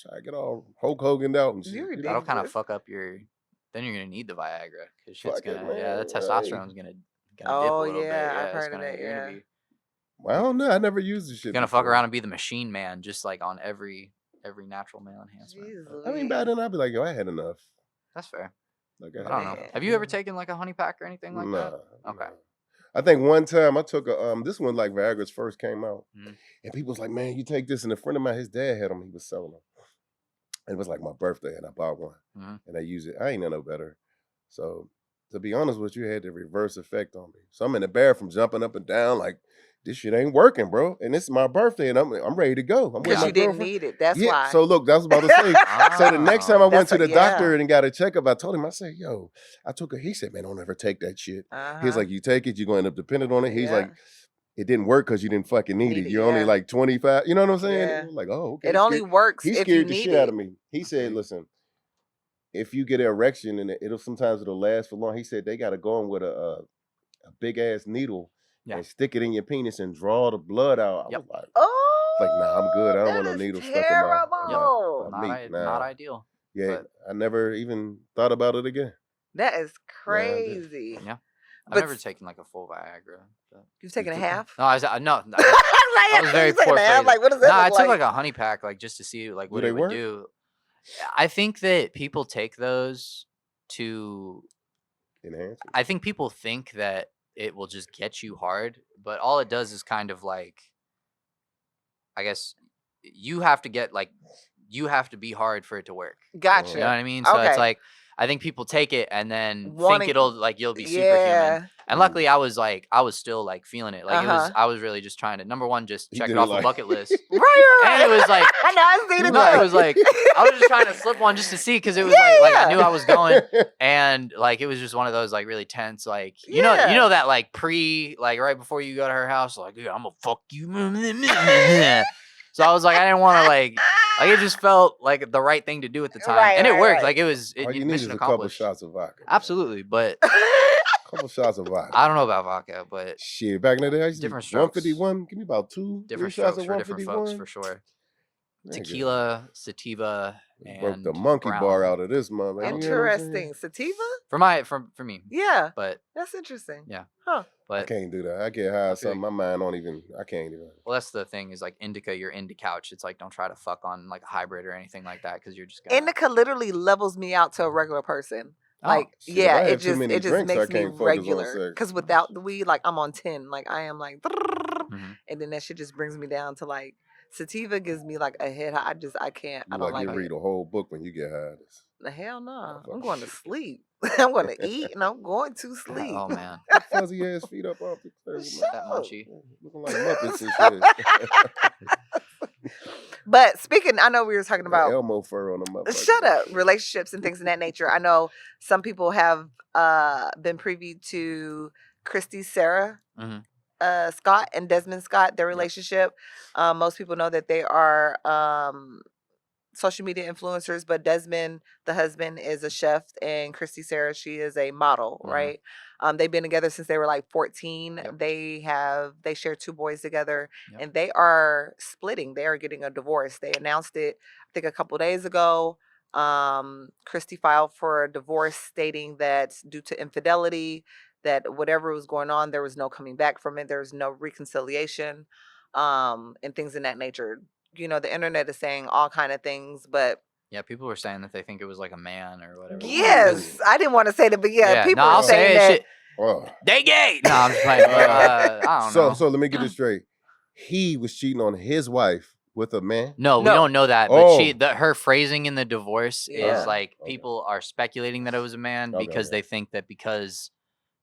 try to get all Hulk Hogan out and shit. You That'll kind of ridiculous. fuck up your. Then you're gonna need the Viagra because shit's Fuck it, gonna. Yeah, that man. testosterone's gonna dip a Oh, little bit. yeah, I've it's heard of gonna, that, you're gonna yeah. be Well, I don't know. I never used this shit. you're gonna fuck before. around and be the machine man, just like on every natural male enhancement. Jeez But I mean, Louise. by then I'd be like, yo, I had enough. that's fair. Like, I don't know. Yeah. Have you ever taken like a honey pack or anything like that? Okay. nah. I think one time I took a this one like Viagra's first came out, Mhm. and people was like, "Man, you take this." And a friend of mine, his dad had them. He was selling them. And it was like my birthday, and I bought one, Mhm. and I use it. I ain't know no better. So to be honest with you, it had the reverse effect on me. So I'm in the bathroom jumping up and down like this shit ain't working, bro. And it's my birthday, and I'm ready to go. I'm with Because my you didn't girlfriend. need it. That's Yeah. why. So look, that's what I was about to say. So the next time I went That's to what- the doctor yeah. and got a checkup, I told him, I said, yo, I took it. He said, man, don't ever take that shit. Uh-huh. He's like, you take it, you're going to end up dependent on it. He's Yeah. like, it didn't work because you didn't fucking need Need it. it, You're only yeah. like 25. You know what I'm saying? Yeah. I'm like, oh, okay. It only works He if you scared the need shit it. out of me. He said, listen, if you get an erection and sometimes it'll last for long. He said they got to go in with a big ass needle Yeah. and stick it in your penis and draw the blood out. I Yep. was like, Oh, nah, I'm good. I don't that want no is needle stuck in my terrible. my meat. Nah. Not ideal. Yeah, but- I never even thought about it again. That is Yeah, I did. crazy. Yeah. I've But never taken like a full Viagra. But... you've taken a took- half? No, no. Like, That was very you taking poor a half? phrasing. Like, what does that Nah, I look took like? like a honey pack, like just to see like what they it would work? do. I think that people take those to. Enhance it. I think people think that it will just get you hard, but all it does is kind of like, I guess, you have to be hard for it to work. Gotcha. You know what I mean? So it's Okay. like, I think people take it and then Wanting- think you'll be superhuman. Yeah. And luckily, I was still like feeling it. Like Uh-huh. I was really just trying to, number one, just You check did it it off like- a bucket list. Right. And it was like, I know, I seen it. no, it too. was like, I was just trying to slip one just to see, because it was like I knew I was going, and like it was just one of those like really tense, like you Yeah. know that like like right before you go to her house, like, yeah, I'm gonna fuck you. So I was like, I didn't want to like it just felt like the right thing to do at the time, Right, and it right, worked. right. Like it was All you need is mission a couple accomplished. shots of vodka. Absolutely, but A couple shots of vodka. I don't know about vodka, but Shit, back in the day, I used to Different do strokes. 151. Give me about 2, 3 different shots strokes of for different folks 151. for sure. Nigga, Tequila, sativa, broke and the monkey brown. bar out of this mother. You know what I'm saying? Interesting. Sativa? for me, Yeah. but That's interesting. Yeah. Huh. I but can't do that. I get high. feel Something you. my mind don't even. I can't even. well, that's the thing is like indica, you're into couch. It's like don't try to fuck on like a hybrid or anything like that because you're just gonna. Indica literally levels me out to a regular person. Oh, Like, shit, yeah, if I it have too just many it just drinks, I makes me can't focus on regular. sex. Because without the weed, like I'm on 10. Like I am like, mhm. and then that shit just brings me down to like sativa gives me like a head high. I can't. I You don't like like you it. read a whole book when you get high. The hell no. Motherfucker. I'm going to sleep. I'm going to eat and I'm going to sleep. Oh man, Fuzzy ass feet up off the Shut that up. munchie. looking like Muppets and shit. But speaking, I know we were talking Got about Elmo fur on the motherfucker. shut up relationships and things of that nature. I know some people have been privy to Christy Sarah Mhm. Scott and Desmond Scott, their relationship. Most people know that they are social media influencers, but Desmond, the husband, is a chef, and Christy Sarah, she is a model, Mhm. right? They've been together since they were like 14. Yep. They share 2 boys together, Yep. and they are splitting. They are getting a divorce. They announced it, I think, a couple days ago. Christy filed for a divorce, stating that due to infidelity, that whatever was going on, there was no coming back from it. There was no reconciliation, and things in that nature. You know, the internet is saying all kind of things, but Yeah, people were saying that they think it was like a man or whatever. yes, I didn't want to say that, but yeah, people no, are I'll say saying it. that. Shit. Oh. They gay. No, I'm just playing. But, I don't know. So let me get this straight. He was cheating on his wife with a man. No, we No. don't know that. But Oh. her phrasing in the divorce Yeah. is like Okay. people are speculating that it was a man Okay, because okay. they think that because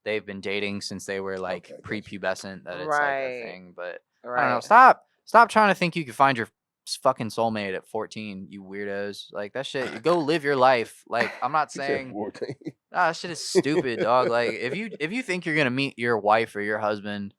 they've been dating since they were like Okay, gotcha. prepubescent that it's Right. like a thing. But I don't know. Right. Stop trying to think you can find your fucking soulmate at 14, you weirdos. Like that shit. Go live your life. Like I'm not He said saying 14. that shit is stupid, dog. Like if you think you're gonna meet your wife or your husband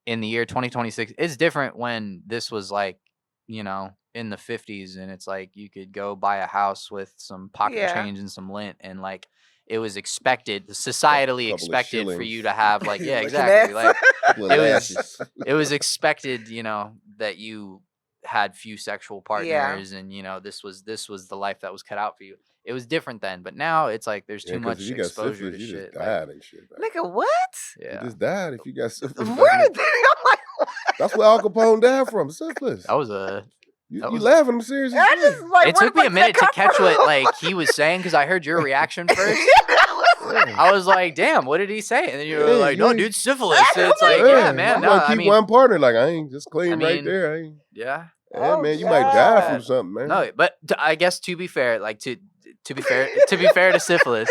in the year 2026, it's different when this was like, you know, in the 50s and it's like you could go buy a house with some pocket Yeah. change and some lint and like it was expected, societally couple of expected for shillings. you to have like yeah, Like, exactly. Like Couple of It was- lashes. it was expected, you know, that you had few sexual partners and you know this was the life that was cut out for you. It was different then, but now it's like there's Yeah, too 'cause much if you got exposure syphilis, to you shit. just like, died and shit. man. Nigga, what? You yeah, just died if you got syphilis. Where did I'm like, what? That's where Al Capone died from, syphilis. that was a. You, that you was- laughing? I'm serious. as I shit. just like, It where took the me a fuck did minute that to come catch from? what like he was saying because I heard your reaction first. Yeah. I was like, "Damn, what did he say?" And then you were Yeah, like, you "No, ain't- dude, syphilis." And it's like, yeah, man. I'm No, gonna I keep mean, one partner. Like I ain't just clean I right mean, there. I ain't. yeah. Yeah, Oh, man, you might die from God. something, man. No, but I guess to be fair, like to be fair to syphilis.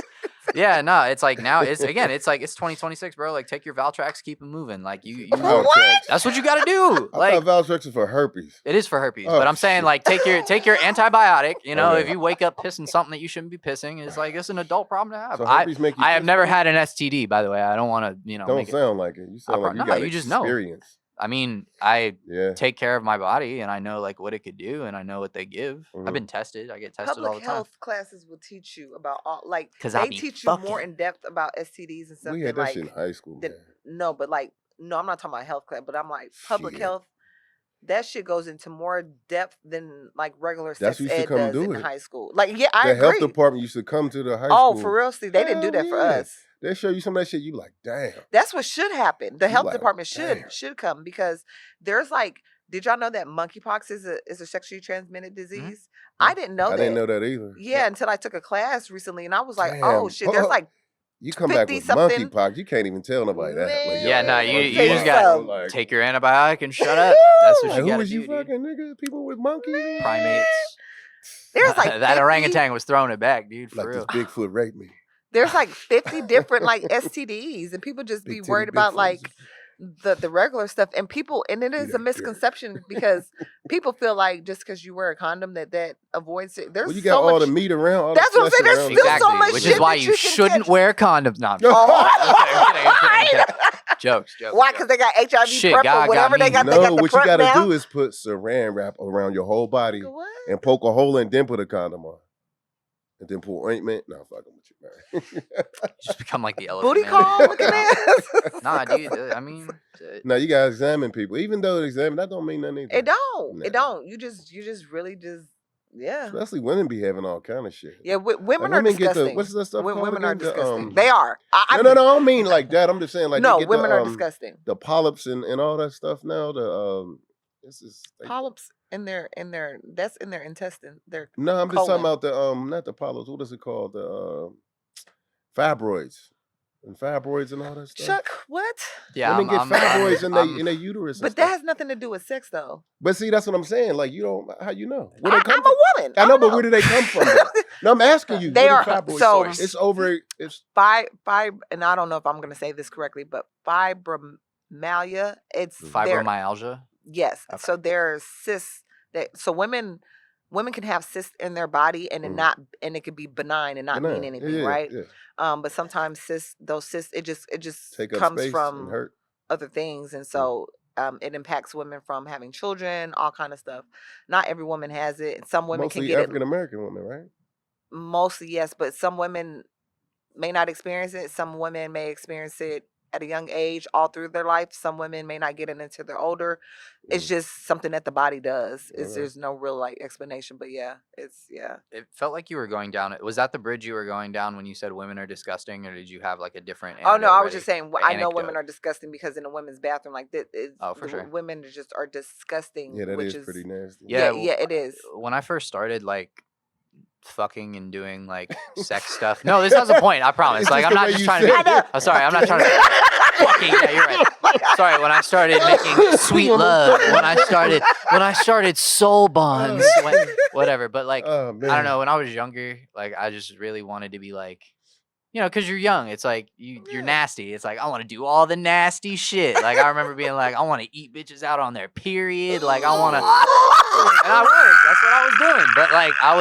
Yeah, no, it's like now it's again, it's like it's 2026, bro. Like take your Valtrex, keep it moving. Like you Valtrex. that's what you got to do. I Like thought Valtrex is for herpes. it is for herpes, Oh, but I'm saying shit. like take your antibiotic. You know, Okay. if you wake up pissing something that you shouldn't be pissing, it's like it's an adult problem to have. So herpes make you. I have piss, never bro? had an STD, by the way. I don't want to, you know, Don't make it, sound like it. You sound like you no, got you just know. experience. I mean, I Yeah. take care of my body and I know like what it could do and I know what they give. Mhm. I've been tested. I get tested all Public the time. health classes will teach you about all, like 'Cause I they be teach you more fucking. in depth about STDs and stuff. We than, had that like, shit in high school, than- man. no, but like no, I'm not talking about health class, but I'm like public Shit. health. that shit goes into more depth than like regular That's sex who used to ed come does do in it. high school. Like, yeah, I The health agree. department used to come to the high Oh, school. for real? See, they didn't do Hell that for yeah. us. They show you some of that shit. You like, damn. That's what should happen. The You health like, department damn. should come because there's like, did y'all know that monkeypox is a sexually transmitted disease? I didn't know I that. didn't know that either. Yeah, until I took a class recently, and I was like, oh Damn. shit, there's like You come back with 50-something. monkeypox, you can't even tell nobody that. Like, yo, Yeah, I no, had you monkeypox, just Say got so. to like, take your antibiotic and shut up. That's what like, you who got to was do, you dude. fucking, nigga? People with monkeys? and Primates. There's like that 50 orangutan was throwing it back, dude. For Like real. this Bigfoot raped me. There's like 50 different like STDs, and people just be Big titty worried about Bigfoot. like the regular stuff, and it is a that dirt. misconception because people feel like just because you wear a condom that avoids it. There's Well, you got so all much. the meat around. All That's the what I'm saying, flesh there's around still it. so much which shit is why that you you can shouldn't catch. wear condoms. No, I'm kidding. Oh, Kidding. Jokes. why? Because they got HIV Shit, prep God or got whatever they me. got. They No, got the what you prep got to now. do is put saran wrap around your whole body What? and poke a hole and then put a condom on. And then put ointment. No, fucking with you, man. Just become like the elephant Booty man. call looking ass. Nah, dude. I mean, No, you gotta examine people. Even though they examine, that don't mean nothing either. It don't. It Nah. don't. You just really just yeah. Especially women be having all kind of shit. Yeah, women Like, are women get the disgusting. what's that stuff called Women are again? The, disgusting. They are. No, I don't mean like that. I'm just saying like no, they get women the, are disgusting. the polyps and all that stuff now. The this is like, Polyps in their that's in their intestine. Their no, I'm just talking colon. about the not the polyps. What is it called? The fibroids and fibroids and all that stuff. Chuck, what? yeah, Women get fibroids in I'm- their uterus. and But that stuff. has nothing to do with sex, though. But see, that's what I'm saying. Like you don't how you know where they I'm come a from. woman. I know, don't but where do they come from? though? No, I'm asking you. They where are do fibroids so. come from? It's over. It's And I don't know if I'm going to say this correctly, but fibromyalgia. It's their- Fibromyalgia. Yes. Okay. So there's cysts that women can have cysts in their body and it could be benign and not mean benign. anything, Yeah, right? Yeah. But sometimes those cysts it just Take up comes space from and hurt. other things, and so it impacts women from having children, all kind of stuff. Not every woman has it. Some women Mostly can get African it. American women, right? Mostly yes, but some women may not experience it. Some women may experience it at a young age, all through their life. Some women may not get it until they're older. It's Mm. just something that the body does. Okay. There's no real like explanation, but yeah, it's yeah. It felt like you were going down it. Was that the bridge you were going down when you said women are disgusting, or did you have like a different? Oh no, anecdote I was ready? just saying. Like I know women anecdote. are disgusting because in a women's bathroom, like that, Oh, for sure. women are disgusting. Yeah, that which is pretty nasty. Yeah, yeah, it is. When I first started like fucking and doing like sex stuff. No, this has a point. I promise. It's Like just I'm the not way just you trying to. said Be, it. I'm sorry. I'm not trying to. Fucking. Yeah, you're right. Sorry. When I started making sweet love. When I started soul bonds. Whatever. But like Oh man. I don't know. When I was younger, like I just really wanted to be like, you know, because you're young. It's like you're nasty. It's like I want to do all the nasty shit. Like I remember being like, I want to eat bitches out on their period. Like I want to, and I was. That's what I was doing. But like I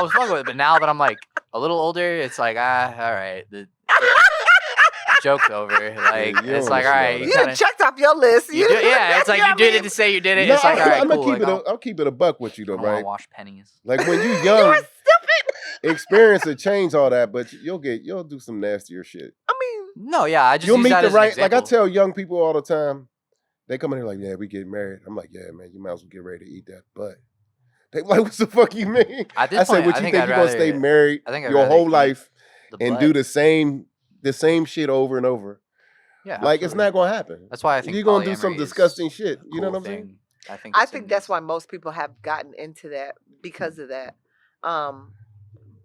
was fucking with it. But now that I'm like a little older, it's like all right. The joke's over. Like you it's don't like all wanna right. see You all You kinda, checked off your list. you do, yeah, it's like know you what did I it mean? to say you did it. No, It's like all right, I'm cool. gonna keep Like, I'll keep it a buck with you I though, don't want right? to wash pennies. Like when you You young, are stupid. experience will change all that, but you'll do some nastier shit. I mean, No, yeah, I just You'll use meet that the as an right. Like I example. tell young people all the time, they come in here like, yeah, we getting married. I'm like, yeah, man, you might as well get ready to eat that butt. They like, what the fuck you mean? At this I said, point, what I you think think I'd you're gonna stay rather- married I think I'd your rather whole eat life the and butt. do the same shit over and over? Yeah, Like it's absolutely. not gonna happen. That's why I think You're gonna do some polyamory is disgusting shit. a You know cool what I'm saying? thing. I I it's think in- that's why most people have gotten into that because of that.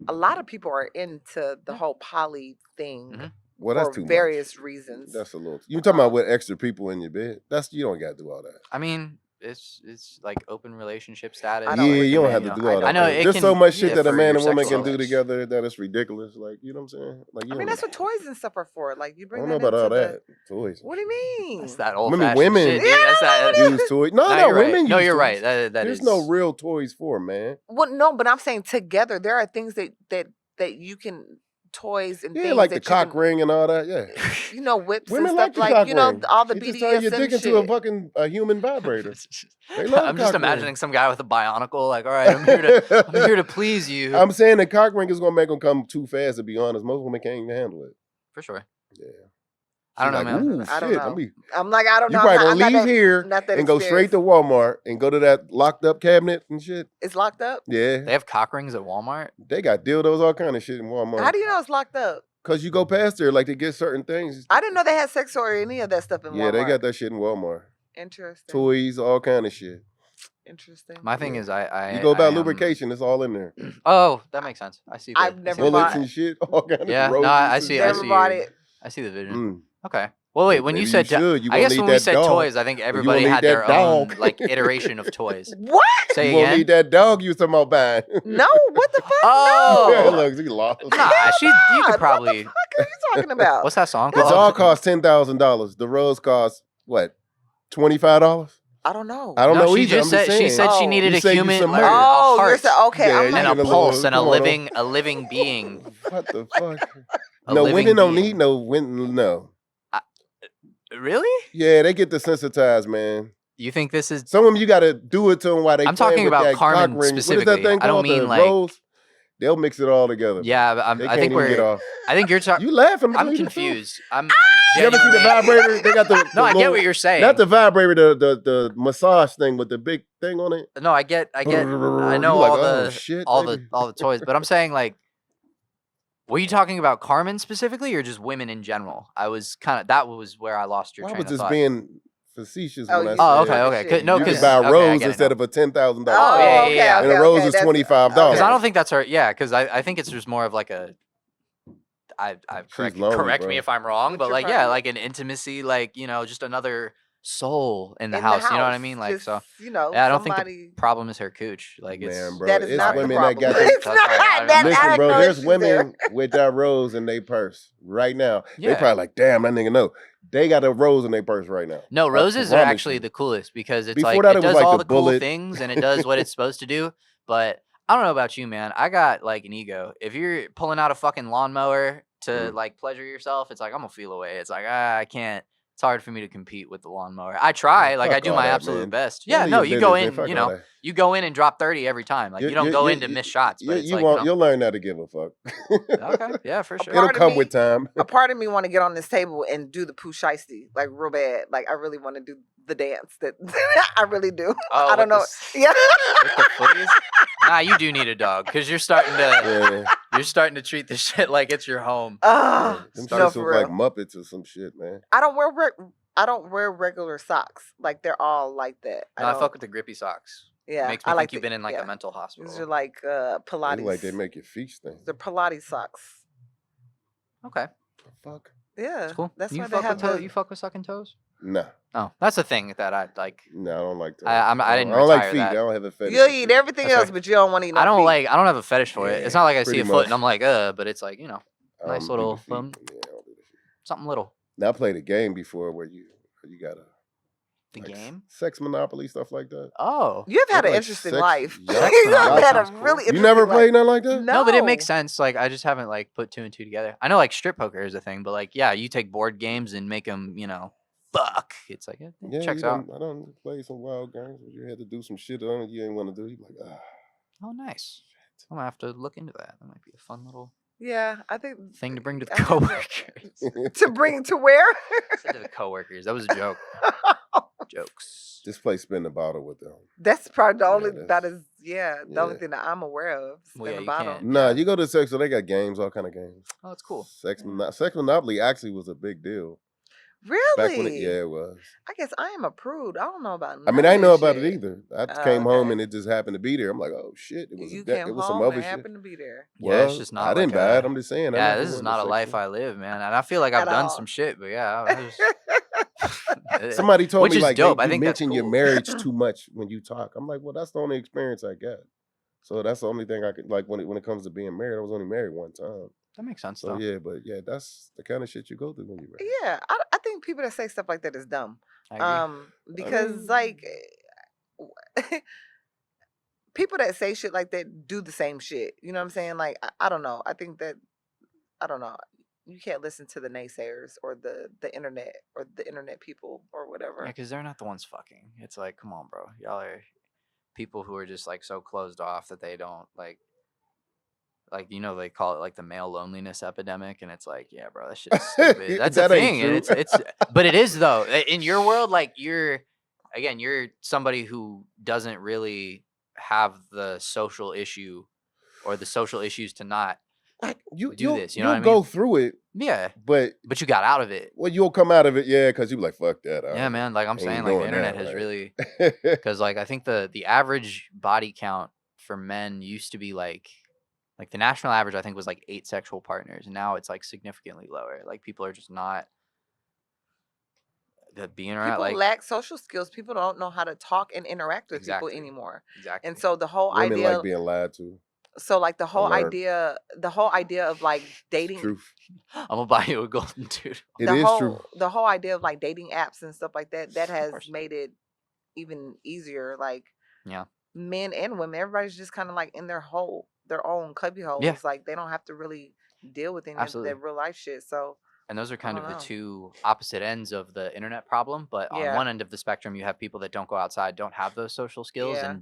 A lot of people are into the whole poly thing Mhm. Well, that's for too much. various reasons. That's a little. You talking about with extra people in your bed? That's you don't got to do all that. I mean, it's like open relationship status. I Yeah, don't you don't have recommend, to you do all that. I know man. it There's can so much shit that a differ man your and woman sexual can do lives. together that is ridiculous. Like you know what I'm saying? Like you I mean, don't- that's what toys and stuff are for. Like you I bring don't know that about all into that. the. Toys. What do you mean? That's that old Women- fashioned shit, dude. Yeah, That's that. Use toys. No, you're right. women. No, use you're toys. right. That There's is no real toys for man. Well, no, but I'm saying together there are things that you can toys and Yeah, things like that the cock you can, ring and all that. Yeah. you know, whips Women and like stuff the cock you know ring. all the You just turn your BDSM dick shit. into a fucking human vibrator. They love I'm cock just ring. imagining some guy with a bionicle, like, all right, I'm here to please you. I'm saying the cock ring is gonna make them come too fast. To be honest, most women can't even handle it. For sure. Yeah. I don't know, like, man. ooh, I don't shit. know. Let me. I'm like, I don't You know. probably I'm gonna leave that, here not that and go straight to experienced. Walmart and go to that locked up cabinet and shit. It's locked up. Yeah, They have cock rings at Walmart. they got dildos, all kind of shit in How Walmart. do you know it's locked up? Cause you go past there, like they get certain things. I didn't know they had sex or any of that stuff in Yeah, Walmart. they got that shit in Walmart. Interesting. Toys, all kind of shit. Interesting. My thing Yeah. is, I You go about I am- lubrication, it's all in there. Oh, that makes sense. I see. I've I see never the Bullets bought- and shit, all kind of Yeah, no, roses I and see- shit. Never see bought your- it. I see the vision. Mm. Okay. Well, wait. When Maybe you said, should. You I won't guess need when we that said dog. toys, I think won't everybody need had that their own dog. like iteration of toys. What? Say You won't again. need that dog you was talking about buying. No. What the fuck? Oh! Look, he lost. Nah, you God, could what probably. What are you talking about? What's that song The called? dog cost $10,000. The rose cost what? $25. I don't know. I don't No, know she either. just I'm just said she saying. said she Oh. needed You a say you human, some like, merch. a Oh, you're heart, saying okay. Yeah, I'm you like, and a get a pulse, little- and a come on, living being. What the fuck? A No, living women don't being. need no women. No. Really? Yeah, they get desensitized, man. You think this is? Some of them you got to do it to them while they. I'm playing talking with about that Carmen cock ring. What is specifically. that thing I don't called? mean, The like- rose. They'll mix it all together. Yeah, but They I can't think even get we're. off. I think you're talking. You laughing? I'm because you the truth. confused. I'm You ever see the genuinely- vibrator? They got the No, I get little- what you're saying. Not the vibrator, the massage thing with the big thing on it. No, I get. I You know like, all oh, the shit, all baby. the toys, but I'm saying like, were you talking about Carmen specifically, or just women in general? I was kind of that was where I lost your I train was of just thought. being facetious Oh, when I you said. Oh, said okay, that okay. shit. Good- No, You because can buy a okay, I rose get it instead now. of a $10,000. Oh, yeah, yeah, yeah. And a rose is $25. Because I okay. don't think that's her. Yeah, because I think it's just more of like a. Correct lonely, me bro. if I'm wrong, What's but your like yeah, problem? like an intimacy, like just another soul in the In house. You know what I mean? Like Just, so. yeah, Yeah, I don't think somebody. the problem is her cooch. Like it's Man, bro, That is it's not the women that problem. got It's That's not all right. I that. don't Listen, I bro, know there's she's women there. with that rose in their purse right now. They Yeah. probably like, damn, that nigga know. They got a rose in their purse right now. No, I roses are promise actually you. the coolest because it's Before like that, it it was does like all the the cool bullet. things and it does what it's supposed to do. But I don't know about you, man. I got like an ego. If you're pulling out a fucking lawnmower to like pleasure yourself, it's like I'm gonna feel away. It's like I can't. It's hard for me to compete with the lawnmower. I try, like I fuck do all my that, absolute man. best. None Yeah, of no, your you go business, man. in, Fuck all that. you go in and drop 30 every time. Like you don't go in to miss shots, but it's you like won't. You'll learn how to give a fuck. okay, yeah, for sure. It'll Part of come me- with time. A part of me want to get on this table and do the poo shiesty, like real bad. Like I really want to do the dance that I really do. Oh, I don't with know. the Yeah. with the footies? Nah, you do need a dog because you're starting to Yeah. you're starting to treat this shit like it's your home. Ah, Them Start- no, shits for look like real. Muppets or some shit, man. I don't wear regular socks. Like they're all like that. No, I don't- fuck with the grippy socks. Yeah, Makes me I think like you've the- been in like yeah. a mental hospital. These are like They Pilates. look like they make your feet stink. They're Pilates socks. Okay, Fuck. Yeah, that's cool. That's you why they fuck have with the. you fuck with sucking toes? Nah. Oh, that's a thing that I like. No, I don't like that. I didn't I don't like retire feet. that. I don't have a fetish. You'll for eat feet. everything That's else, right. but you don't want to eat no I don't feet. like. I don't have a fetish for it. It's not like I see pretty a foot much. and I'm like, but it's like I nice don't do little the feet. thumb. Yeah, I don't do the feet. something little. Now I played a game before where you got a The like, game. sex monopoly stuff like that. Oh. You've had Like an interesting sex- life. yeah, you have had a sounds cool. really You interesting never life. played nothing like that? No, but it makes No. sense. Like I just haven't like put two and two together. I know like strip poker is a thing, but like yeah, you take board games and make them, fuck. It's like it Yeah, checks you out. done, I don't play some wild games where you had to do some shit on it you ain't want to do. You like, ah. Oh, nice. I'm gonna have to look into that. That might be a fun little Yeah, I think thing to bring to the I think coworkers. to bring to where? Said to the coworkers. That was a joke. Jokes. Just play spin the bottle with them. That's probably the Yeah, only that's- that is the only yeah. thing that I'm aware of. Spin Well, yeah, the you bottle. can't. Nah, Yeah. you go to sex, so they got games, all kind of games. Oh, that's cool. Sex Monopoly actually was a big deal. Really? Back when it was. I guess I am a prude. I don't know about. I mean, none I of didn't know this about it shit. either. I just Oh, came home okay. and it just happened to be there. I'm like, oh shit, it was You it came was some home other and shit. happened to be there. Yeah, it's Well, just not I didn't like buy a- it. I'm just saying. I'm Yeah, not this is doing not a the life sex I live, man. And I feel like I've At done all. some shit, but yeah, I just, shit. Somebody told Which me is like, dope. hey, I you think that's mention your cool. marriage too much when you talk. I'm like, well, that's the only experience I got. So that's the only thing I could like when it comes to being married. I was only married one time. that makes sense So though. yeah, but yeah, that's the kind of shit you go through when you're married. Yeah, I think people that say stuff like that is dumb. I agree. Because mean- like people that say shit like that do the same shit. You know what I'm saying? Like I don't know. I think that I don't know. You can't listen to the naysayers or the internet or the internet people or whatever. Yeah, because they're not the ones fucking. It's like, come on, bro. Y'all are people who are just like so closed off that they don't like. like, you know, they call it like the male loneliness epidemic, and it's like, yeah, bro, that shit's stupid. That's a That ain't thing, and true. but it is though. In your world, like you're somebody who doesn't really have the social issue or the social issues to not Like you, do you'll this. You know what I you'll go mean? through it, Yeah, but but you got out of it. well, you'll come out of it, yeah, because you be like, fuck that. Yeah, man. Like I'm ain't saying, like the doing internet that, has like. really, because like I think the average body count for men used to be like the national average I think was like 8 sexual partners, and now it's like significantly lower. Like people are just not being around. People Like lack social skills. People don't know how to talk and interact with people exactly, anymore. exactly. And so the whole Women idea, like being lied to. so like I learned the whole idea of like it's the dating, truth. I'm gonna buy you a golden doodle. It is true. the whole idea of like dating apps and stuff like that, that has course. made it even easier. Like Yeah. men and women, everybody's just kind of like in their own cubby holes. Yeah. Like they don't have to really deal with any of Absolutely. that real life shit. So And those are kind of don't the know. two opposite ends of the internet problem. But on Yeah. one end of the spectrum, you have people that don't go outside, don't have those social skills, Yeah. and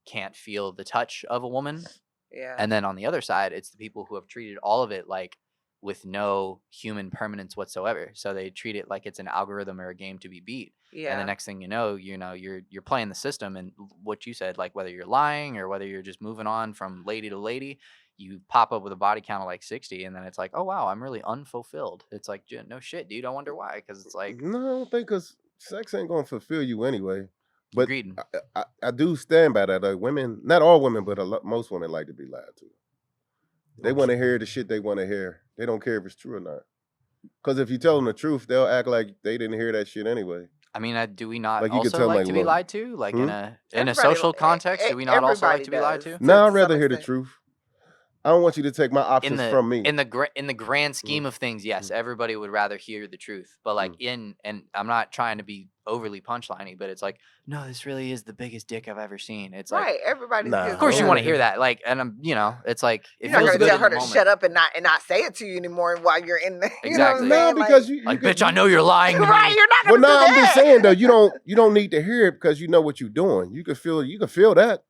can't feel the touch of a woman. yeah. And then on the other side, it's the people who have treated all of it like with no human permanence whatsoever. So they treat it like it's an algorithm or a game to be beat. yeah. And the next thing you know, you're playing the system, and what you said, like whether you're lying or whether you're just moving on from lady to lady, you pop up with a body count of like 60, and then it's like, oh wow, I'm really unfulfilled. It's like, no shit, dude. I wonder why. Because it's like, No, I don't think because sex ain't gonna fulfill you anyway. But agreed. I do stand by that. Like women, not all women, but most women like to be lied to. They want to hear the shit they want to hear. They don't care if it's true or not. Because if you tell them the truth, they'll act like they didn't hear that shit anyway. I mean, do we not Like, you could also tell, like like, to be look, lied to? Like in a Everybody- social context, do we not also like to be lied everybody to? does. No, I'd some rather hear the extent. truth. I don't want you to take my In options the from me. in the grand scheme of things, yes, everybody would rather hear the truth. But like and I'm not trying to be overly punchliney, but it's like, no, this really is the biggest dick I've ever seen. It's like, Right. Everybody's Nah. good of course you Yeah. want to hear that. Like, and I'm, it's like it You're not feels gonna good tell in her the to moment. shut up and not say it to you anymore while you're in the Exactly. No, saying? because you Like, could- bitch, I know you're lying to me. right, you're not Well, gonna no, do I'm that. just saying though, you don't need to hear it because you know what you're doing. You can feel that.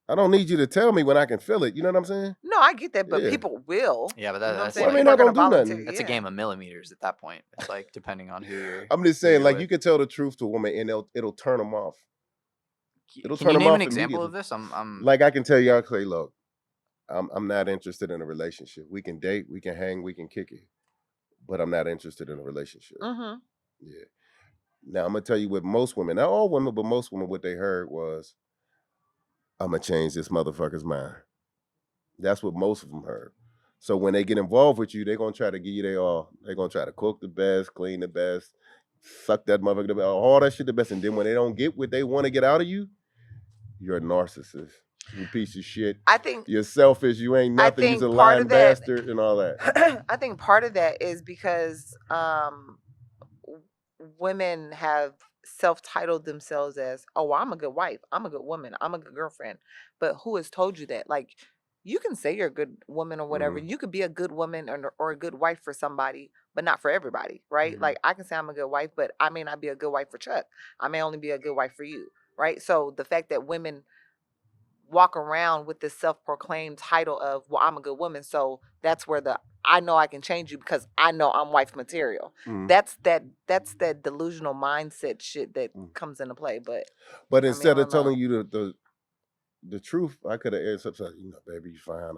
I don't need you to tell me when I can feel it. You know what I'm saying? No, I get that, but Yeah. people will. Yeah, but You know what I'm that's saying? Well, I mean, People are not gonna gonna do nothing. volunteer, that's a yeah. game of millimeters at that point. It's like depending on who you're. I'm just who saying, you're like with. you can tell the truth to a woman and it'll turn them off. It'll Can turn you them name off an example of immediately. this? I'm Like I can tell y'all, Clay, look, I'm not interested in a relationship. We can date, we can hang, we can kick it, but I'm not interested in a relationship. Mm-hmm. Yeah. Now I'm gonna tell you what most women, not all women, but most women, what they heard was, I'm gonna change this motherfucker's mind. That's what most of them heard. So when they get involved with you, they're gonna try to give you their all. They're gonna try to cook the best, clean the best, suck that motherfucker the best, all that shit the best. And then when they don't get what they want to get out of you, you're a narcissist. You piece of shit. I think You're selfish. You ain't I nothing. You're think a part lying of that- bastard and all that. I think part of that is because women have self-titled themselves as, oh, I'm a good wife, I'm a good woman, I'm a good girlfriend. But who has told you that? Like, you can say you're a good woman or whatever. You could be a good woman or a good wife for somebody, but not for everybody, right? Mhm. Like, I can say I'm a good wife, but I may not be a good wife for Chuck. I may only be a good wife for you, right? So the fact that women walk around with this self-proclaimed title of, well, I'm a good woman, so that's where I know I can change you because I know I'm wife material. Mhm. That's that delusional mindset shit that comes into play. But But I instead don't of know. telling you the truth, I could have answered something. You know, baby, you fine.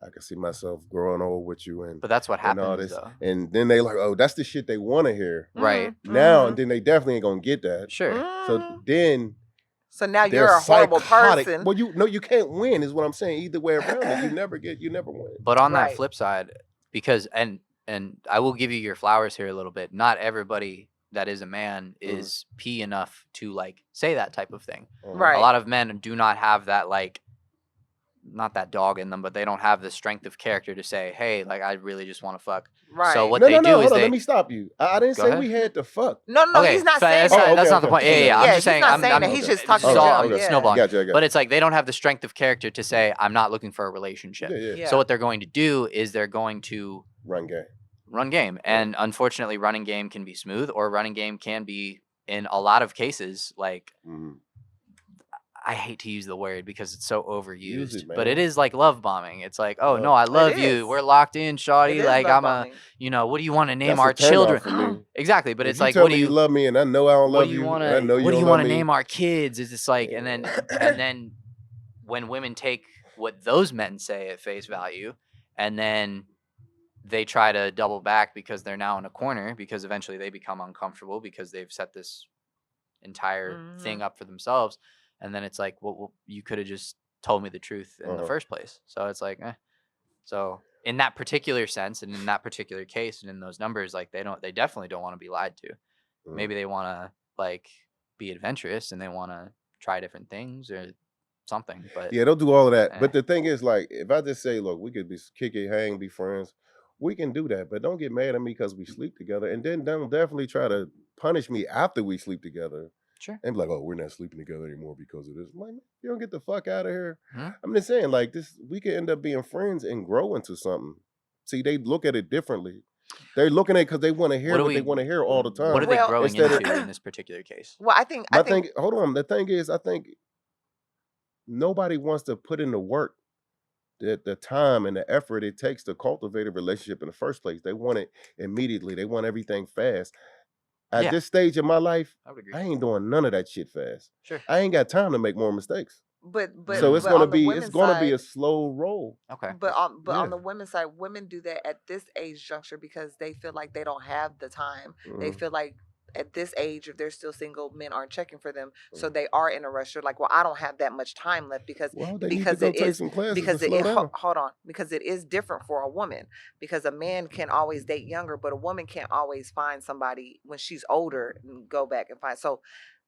I can see myself growing old with you and But that's what and all happens, this. though. And then they like, oh, that's the shit they want to hear Right. now. And then they definitely ain't gonna get that. Sure. So then So now they're you're a horrible psychotic. person. Well, you can't win, is what I'm saying. Either way around it, you never win. But on that Right. flip side, because and I will give you your flowers here a little bit. Not everybody that is a man is P enough to like say that type of thing. Right. A lot of men do not have that, like, not that dog in them, but they don't have the strength of character to say, hey, like, I really just want to fuck. Right. So what No, they do hold is on, they let me stop you. I didn't Go say ahead. we had to fuck. No, okay, he's not so saying that's that. not, that's okay, not the okay. point. Yeah, Yeah, I'm he's just saying. not saying that. He's just talking snowball- general, yeah. snowballing. Gotcha. But it's like they don't have the strength of character to say, I'm not looking for a relationship. Yeah. Yeah. So what they're going to do is they're going to Run game. run game. And unfortunately, running game can be smooth, or running game can be, in a lot of cases, like, Mhm. I hate to use the word because it's so Use overused, it, but it man. is like love bombing. It's like, oh no, Love. I It love you. is. We're locked in, It shawty. is Like love I'm a, bombing. what do you want to name That's a our turn off children? for me. Exactly, but If it's you like, tell what do me you you love me and I know I don't what love do you you, want and I know to you what do don't you love want to me. name our kids? It's just like, and then when women take what those men say at face value, and then they try to double back because they're now in a corner because eventually they become uncomfortable because they've set this entire thing up for themselves, and then it's like, well you could have just told me the truth in the Uh-huh. first place. So it's like, so in that particular sense and in that particular case and in those numbers, like they definitely don't want to be lied to. Mm. Maybe they want to like be adventurous and they want to try different things or something, but Yeah, they'll do all of that. eh, But the thing is, like, if I just say, look, we could be kick it, hang, be friends, we can do that. But don't get mad at me because we sleep together. And then don't definitely try to punish me after we sleep together sure. and be like, oh, we're not sleeping together anymore because of this. I'm like, man, you don't get the fuck out of here. Mhm. I'm just saying, like, this, we could end up being friends and grow into something. See, they look at it differently. They're looking at it because they want to hear What do what they we want to hear all the what are time. they Well, growing Instead of into in this particular case? well, I think my thing, hold on. The thing is, I think nobody wants to put in the work, the time and the effort it takes to cultivate a relationship in the first place. They want it immediately. They want everything fast. At Yeah. this stage in my life, I would agree. I ain't doing none of that shit fast. Sure. I ain't got time to make more mistakes. but So it's but gonna on the be women's a side, slow roll. Okay. but on Yeah. the women's side, women do that at this age juncture because they feel like they don't have the time. They Mhm. feel like at this age, if they're still single, men aren't checking for them, so Mhm. they are in a rush. They're like, well, I don't have that much time left because Well, they need to go it take is some classes to because slow down. hold on, because it is different for a woman, because a man can always date younger, but a woman can't always find somebody when she's older and go back and find. So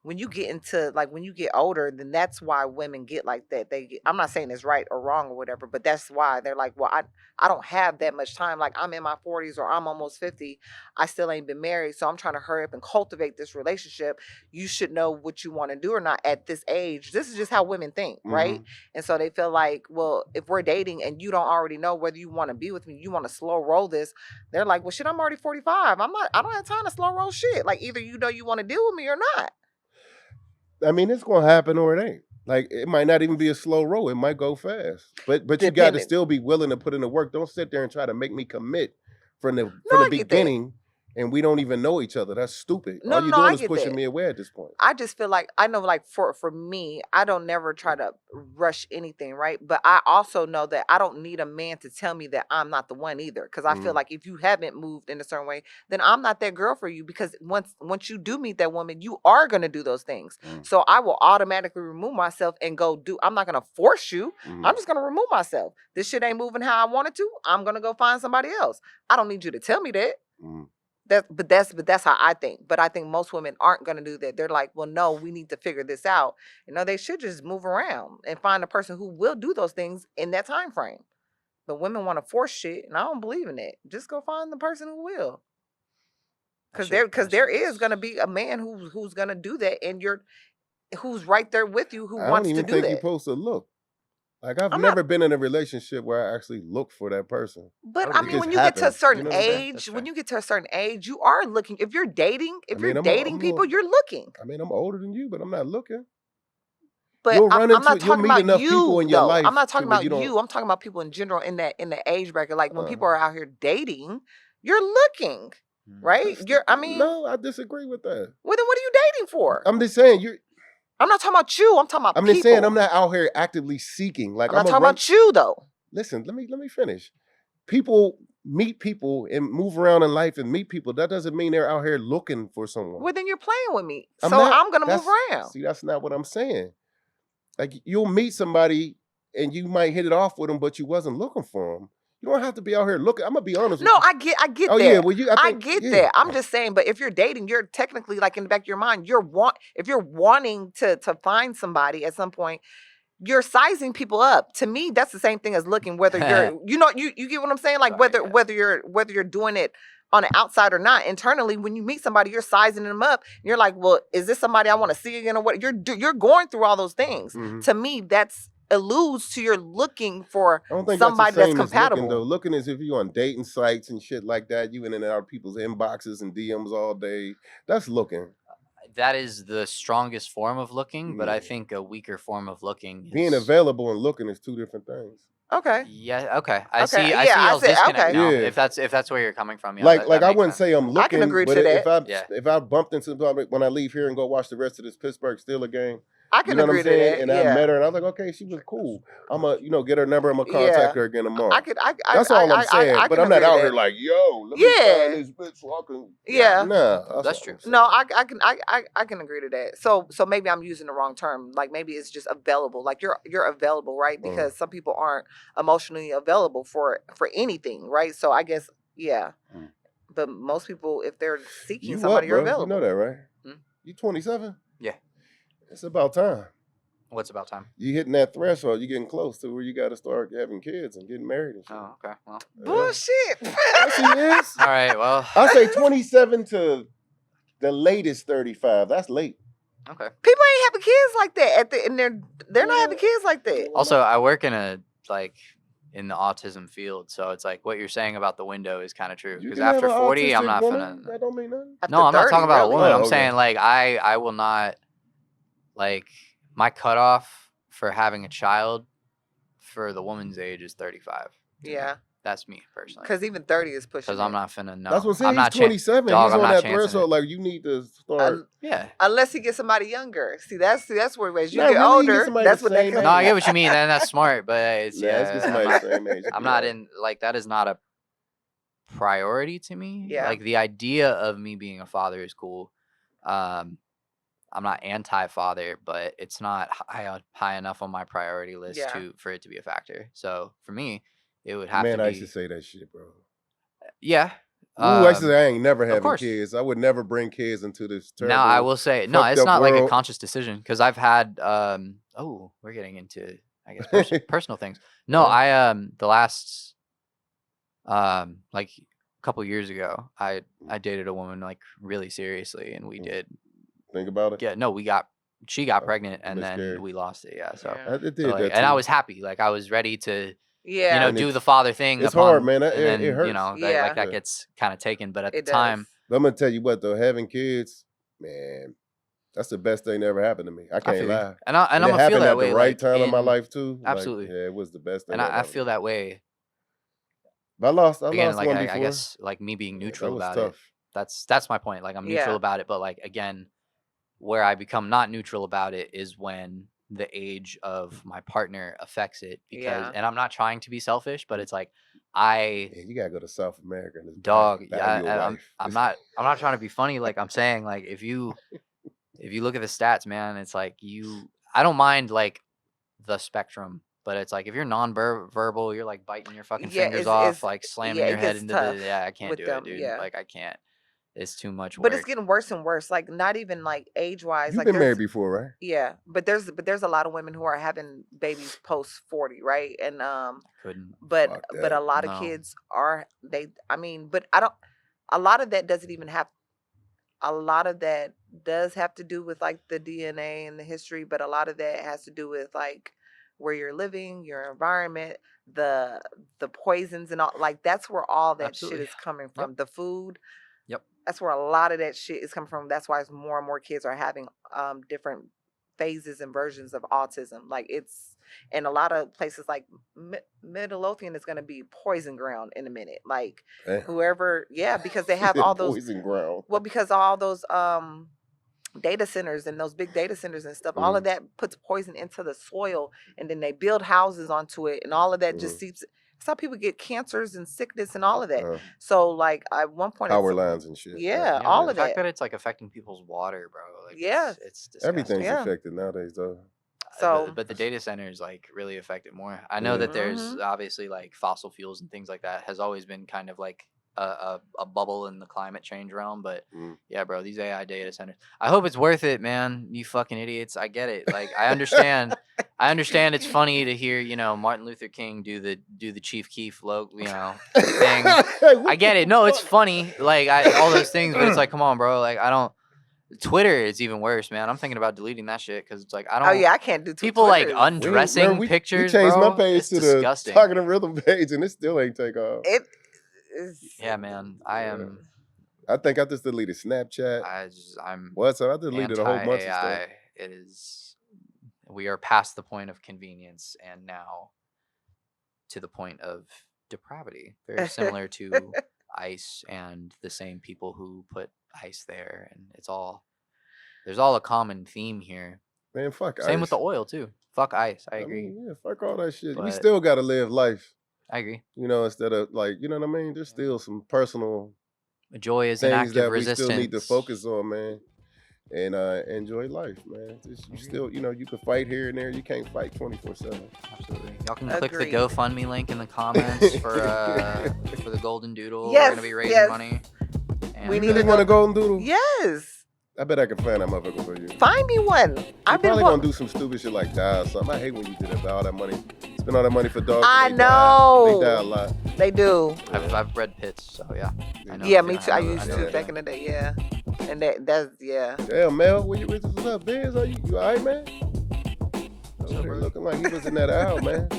when you get into, like, when you get older, then that's why women get like that. I'm not saying it's right or wrong or whatever, but that's why they're like, well, I don't have that much time. Like, I'm in my 40s or I'm almost 50. I still ain't been married, so I'm trying to hurry up and cultivate this relationship. You should know what you want to do or not at this age. This is just how women think, right? Mhm. And so they feel like, well, if we're dating and you don't already know whether you want to be with me, you want to slow roll this. They're like, well, shit, I'm already 45. I don't have time to slow roll shit. Like, either you know you want to deal with me or not. I mean, it's gonna happen or it ain't. Like, it might not even be a slow roll. It might go fast. But you got to Depending. still be willing to put in the work. Don't sit there and try to make me commit from the No, I get that. beginning, and we don't even know each other. That's stupid. No, All you're no, I doing is get pushing that. me away at this point. I just feel like, I know, like, for me, I don't never try to rush anything, right? But I also know that I don't need a man to tell me that I'm not the one either, because I feel Mhm. like if you haven't moved in a certain way, then I'm not that girl for you, because once you do meet that woman, you are going to do those things. Mm. So I will automatically remove myself and go do. I'm not going to force you. Mhm. I'm just going to remove myself. This shit ain't moving how I want it to. I'm going to go find somebody else. I don't need you to tell me that. Mhm. But that's how I think. But I think most women aren't going to do that. They're like, well, no, we need to figure this out. They should just move around and find a person who will do those things in that time frame. But women want to force shit, and I don't believe in it. Just go find the person who will. Because there is going to be a man who's going to do that, and who's right there with you, who I don't wants to even do think you're that. supposed to look. Like, I've I'm not. never been in a relationship where I actually look for that person. But would I agree. mean, It when just you get to a happens. certain You know what I'm saying? That's age, when fair. you get to a certain age, you are looking. If you're dating, if I you're mean, dating I'm people, more. you're looking. I mean, I'm older than you, but I'm not looking. But You'll run I'm not into. You'll talking meet about enough people you in your though. I'm life not to talking where about you don't. you. I'm talking about people in general in the age bracket. Like, when Uh, people are out here dating, you're looking, right? no, I disagree with that. Well, then what are you dating for? I'm just saying I'm not talking about you. I'm talking about I'm people. just saying I'm not out here actively seeking. Like, I'm not I'm a talking run. about you though. Listen, let me finish. People meet people and move around in life and meet people. That doesn't mean they're out here looking for someone. Well, then you're playing with me. I'm So not. I'm gonna move That's around. see, that's not what I'm saying. Like, you'll meet somebody and you might hit it off with them, but you wasn't looking for them. You don't have to be out here looking. I'm gonna be honest No, with you. I get Oh that. yeah, well I I think get yeah. that. I'm just saying, but if you're dating, you're technically, like, in the back of your mind, if you're wanting to find somebody at some point, you're sizing people up. To me, that's the same thing as looking, whether you're, you get what I'm saying? Like, Sorry, yeah. whether you're doing it on the outside or not, internally, when you meet somebody, you're sizing them up. You're like, well, is this somebody I want to see again, or what? You're going through all those things. Mhm. To me, that's alludes to you're looking for I don't think somebody that's the that's same as compatible. looking though. Looking is if you're on dating sites and shit like that, you in and out of people's inboxes and DMs all day. That's looking. that is the strongest form of looking, but I Yeah. think a weaker form of looking Being is available and looking is two different things. Okay. yeah, okay. I Okay, see I yeah, see I y'all's said disconnect okay. now. Yeah. If that's where you're coming from, yeah, Like that I makes wouldn't sense. say I'm looking, I can agree but to Yeah. if I bumped into somebody when I leave here and go watch the rest of this Pittsburgh Steelers game, I you can know what agree I'm to saying? that. And I Yeah. met her and I was like, okay, she was cool. I'm gonna get her number. I'm gonna Yeah. contact her again tomorrow. I could. That's all I'm saying. I But can I'm not agree to out that. here like, yo, let me Yeah. find this bitch so I can. Yeah. Nah, That's all true. I'm saying. No, I can agree to that. So maybe I'm using the wrong term. Like maybe it's just available. Like you're available, right? Because some people aren't emotionally available for anything, right? So I guess yeah. Mm. But most people, if they're seeking You somebody, up, you're bro? available. You know that, right? Hmm? You 27? Yeah. It's about time. What's about time? You hitting that threshold. You getting close to where you got to start having kids and getting married and shit. Oh, okay. Well. Bullshit. Yes, he is. All right. Well. I say 27 to the latest 35. That's late. Okay. People ain't having kids like that and they're not having kids like that. Also, I work in in the autism field, so it's like what you're saying about the window is kind of true. You Because can have after an 40, I'm autistic not woman. finna. That don't mean nothing. After No, I'm not 30, talking about a really. woman. Oh, I'm okay. saying like I will not like my cutoff for having a child for the woman's age is 35. Yeah, That's me personally. because even 30 is pushing. Because I'm it. not finna know. That's what I'm saying. I'm He's not 27. dog, He's I'm on not that chancing threshold. it. Like you need to start. Yeah. Unless you get somebody younger. See, that's where it is. You Not get really, you get older. somebody That's the when that same comes. No, I age. get what you mean, and that's smart, but it's Nah, let's get I'm somebody not, the same age. I'm not in like that is not a priority to me. Yeah. Like the idea of me being a father is cool. I'm not anti-father, but it's not high enough on my priority list Yeah. for it to be a factor. So for me, it would have Man, to I be used to say that shit, bro. yeah. Ooh, I used to say I ain't never having course. kids. I would never bring kids into this terrible. Now I will say no, fucked it's up not like a world. conscious decision because I've had oh, we're getting into I guess personal things. No, Yeah. I the last like a couple years ago, I dated a woman like really seriously, and we did Think about it. yeah no she got pregnant and miscarried. then we lost it yeah so, Yeah. I did so, like, that and I too. was happy like I was ready to Yeah. you know And do it's- the father thing it's upon, hard, man. and It then hurts. you know Yeah. like that Yeah. gets kind of taken but at It the time does. But I'm gonna tell you what though, having kids, man, that's the best thing that ever happened to me. I I can't feel you. lie. and I'm it gonna feel happened that at way the right like, time in my in- life too. Like, absolutely. yeah, it was the best thing. and that I happened to feel me. that way But I lost again like one I before. guess like me being Yeah, neutral that was about it tough. that's my point like I'm neutral Yeah. about it but like again where I become not neutral about it is when the age of my partner affects it because Yeah. and I'm not trying to be selfish but it's like I Yeah, you gotta go to South America and just dog buy yeah you a wife. I'm not trying to be funny like I'm saying like if you look at the stats man it's like I don't mind like the spectrum but it's like if you're non-verbal you're like biting your fucking Yeah, fingers it's- off it's- like slamming yeah, your it head gets into tough the yeah I can't with do them, it dude yeah. like I can't it's too much work But it's getting worse and worse. Like not even like age wise. You've Like been there's married before, right? yeah, but there's a lot of women who are having babies post 40, right? And couldn't but Fuck but that. a lot of No. kids are I mean, but I don't a lot of that doesn't even have a lot of that does have to do with like the DNA and the history, but a lot of that has to do with like where you're living, your environment, the poisons and all like that's where all that Absolutely. shit is coming from. The food. Yep. That's where a lot of that shit is coming from. That's why it's more and more kids are having different phases and versions of autism. Like it's in a lot of places like Midlothian is going to be poison ground in a minute. Like Damn. whoever, yeah, because they She have said all those poison ground. well, because all those data centers and those big data centers and stuff, all of that puts poison into the soil, and then they build houses onto it, and all of that just seeps. That's how people get cancers and sickness and all of that. So, like at one point, Power lines and shit. yeah, all the of fact that. that it's like affecting people's water bro like Yeah. it's disgusting. Everything's Yeah. affected nowadays, though. So, but the data centers like really affect it more. I know that there's Mhm. obviously like fossil fuels and things like that has always been kind of like a bubble in the climate change realm. But yeah, bro, these AI data centers. I hope it's worth it, man. You fucking idiots. I get it. Like I understand. I understand it's funny to hear Martin Luther King do the Chief Keef thing. I get it. No, it's funny. Like all those things, but it's like, come on, bro. Like I don't. Twitter is even worse, man. I'm thinking about deleting that shit because it's like I don't. oh yeah, I can't do People like Twitter. undressing we pictures. changed bro. my page It's to disgusting. the Talking in Rhythm page, and it still ain't take off. It is. Yeah, man. I am. I think I just deleted Snapchat. I'm WhatsApp. I deleted a whole bunch of stuff. anti-AI. It is. We are past the point of convenience, and now to the point of depravity. Very similar to ICE and the same people who put ICE there, and there's all a common theme here. Man, fuck Same with ICE. the oil too. Fuck ICE. I I agree. mean, yeah, fuck all that shit. We But- still gotta live life, I agree. you know, instead of like, you know what I mean? There's still some personal Joy is an things act that of we resistance. still need to focus on, man. And enjoy life, man. You still, you know, you can fight here and there. You can't fight 24/7. Absolutely. Y'all can click the Agreed. GoFundMe link in the comments for the Golden Doodle. We're Yes, gonna be raising yes. money. And, We You need really to want a go- golden doodle? Yes. I bet I can find that motherfucker for you. Find me one. You I've been probably wa- gonna do some stupid shit like die or something. I hate when you do that. Buy all that money, spend all that money for dogs. I and they die. know. They die a lot. They do. I've bred pits, so yeah. I know Yeah, the me feeling. too. I know- used know to the back in feeling. the day. Yeah. And that's yeah. Damn, Mel, what's up, Biz? Are you alright, man? Over there bro? looking like he was in that aisle, man.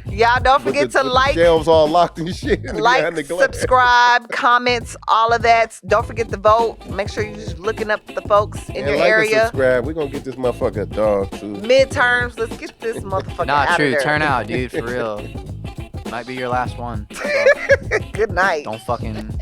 Y'all don't With forget the- to with like, The shelves all locked and shit. behind like, the glass. subscribe, comments, all of that. Don't forget to vote. Make sure you're just looking up the folks in And your like and area. subscribe. We're gonna get this motherfucker a dog too. Midterms. Let's get this motherfucker Not out true. of there. Turn out, dude. For real. Might be your last one. So Good night. don't fucking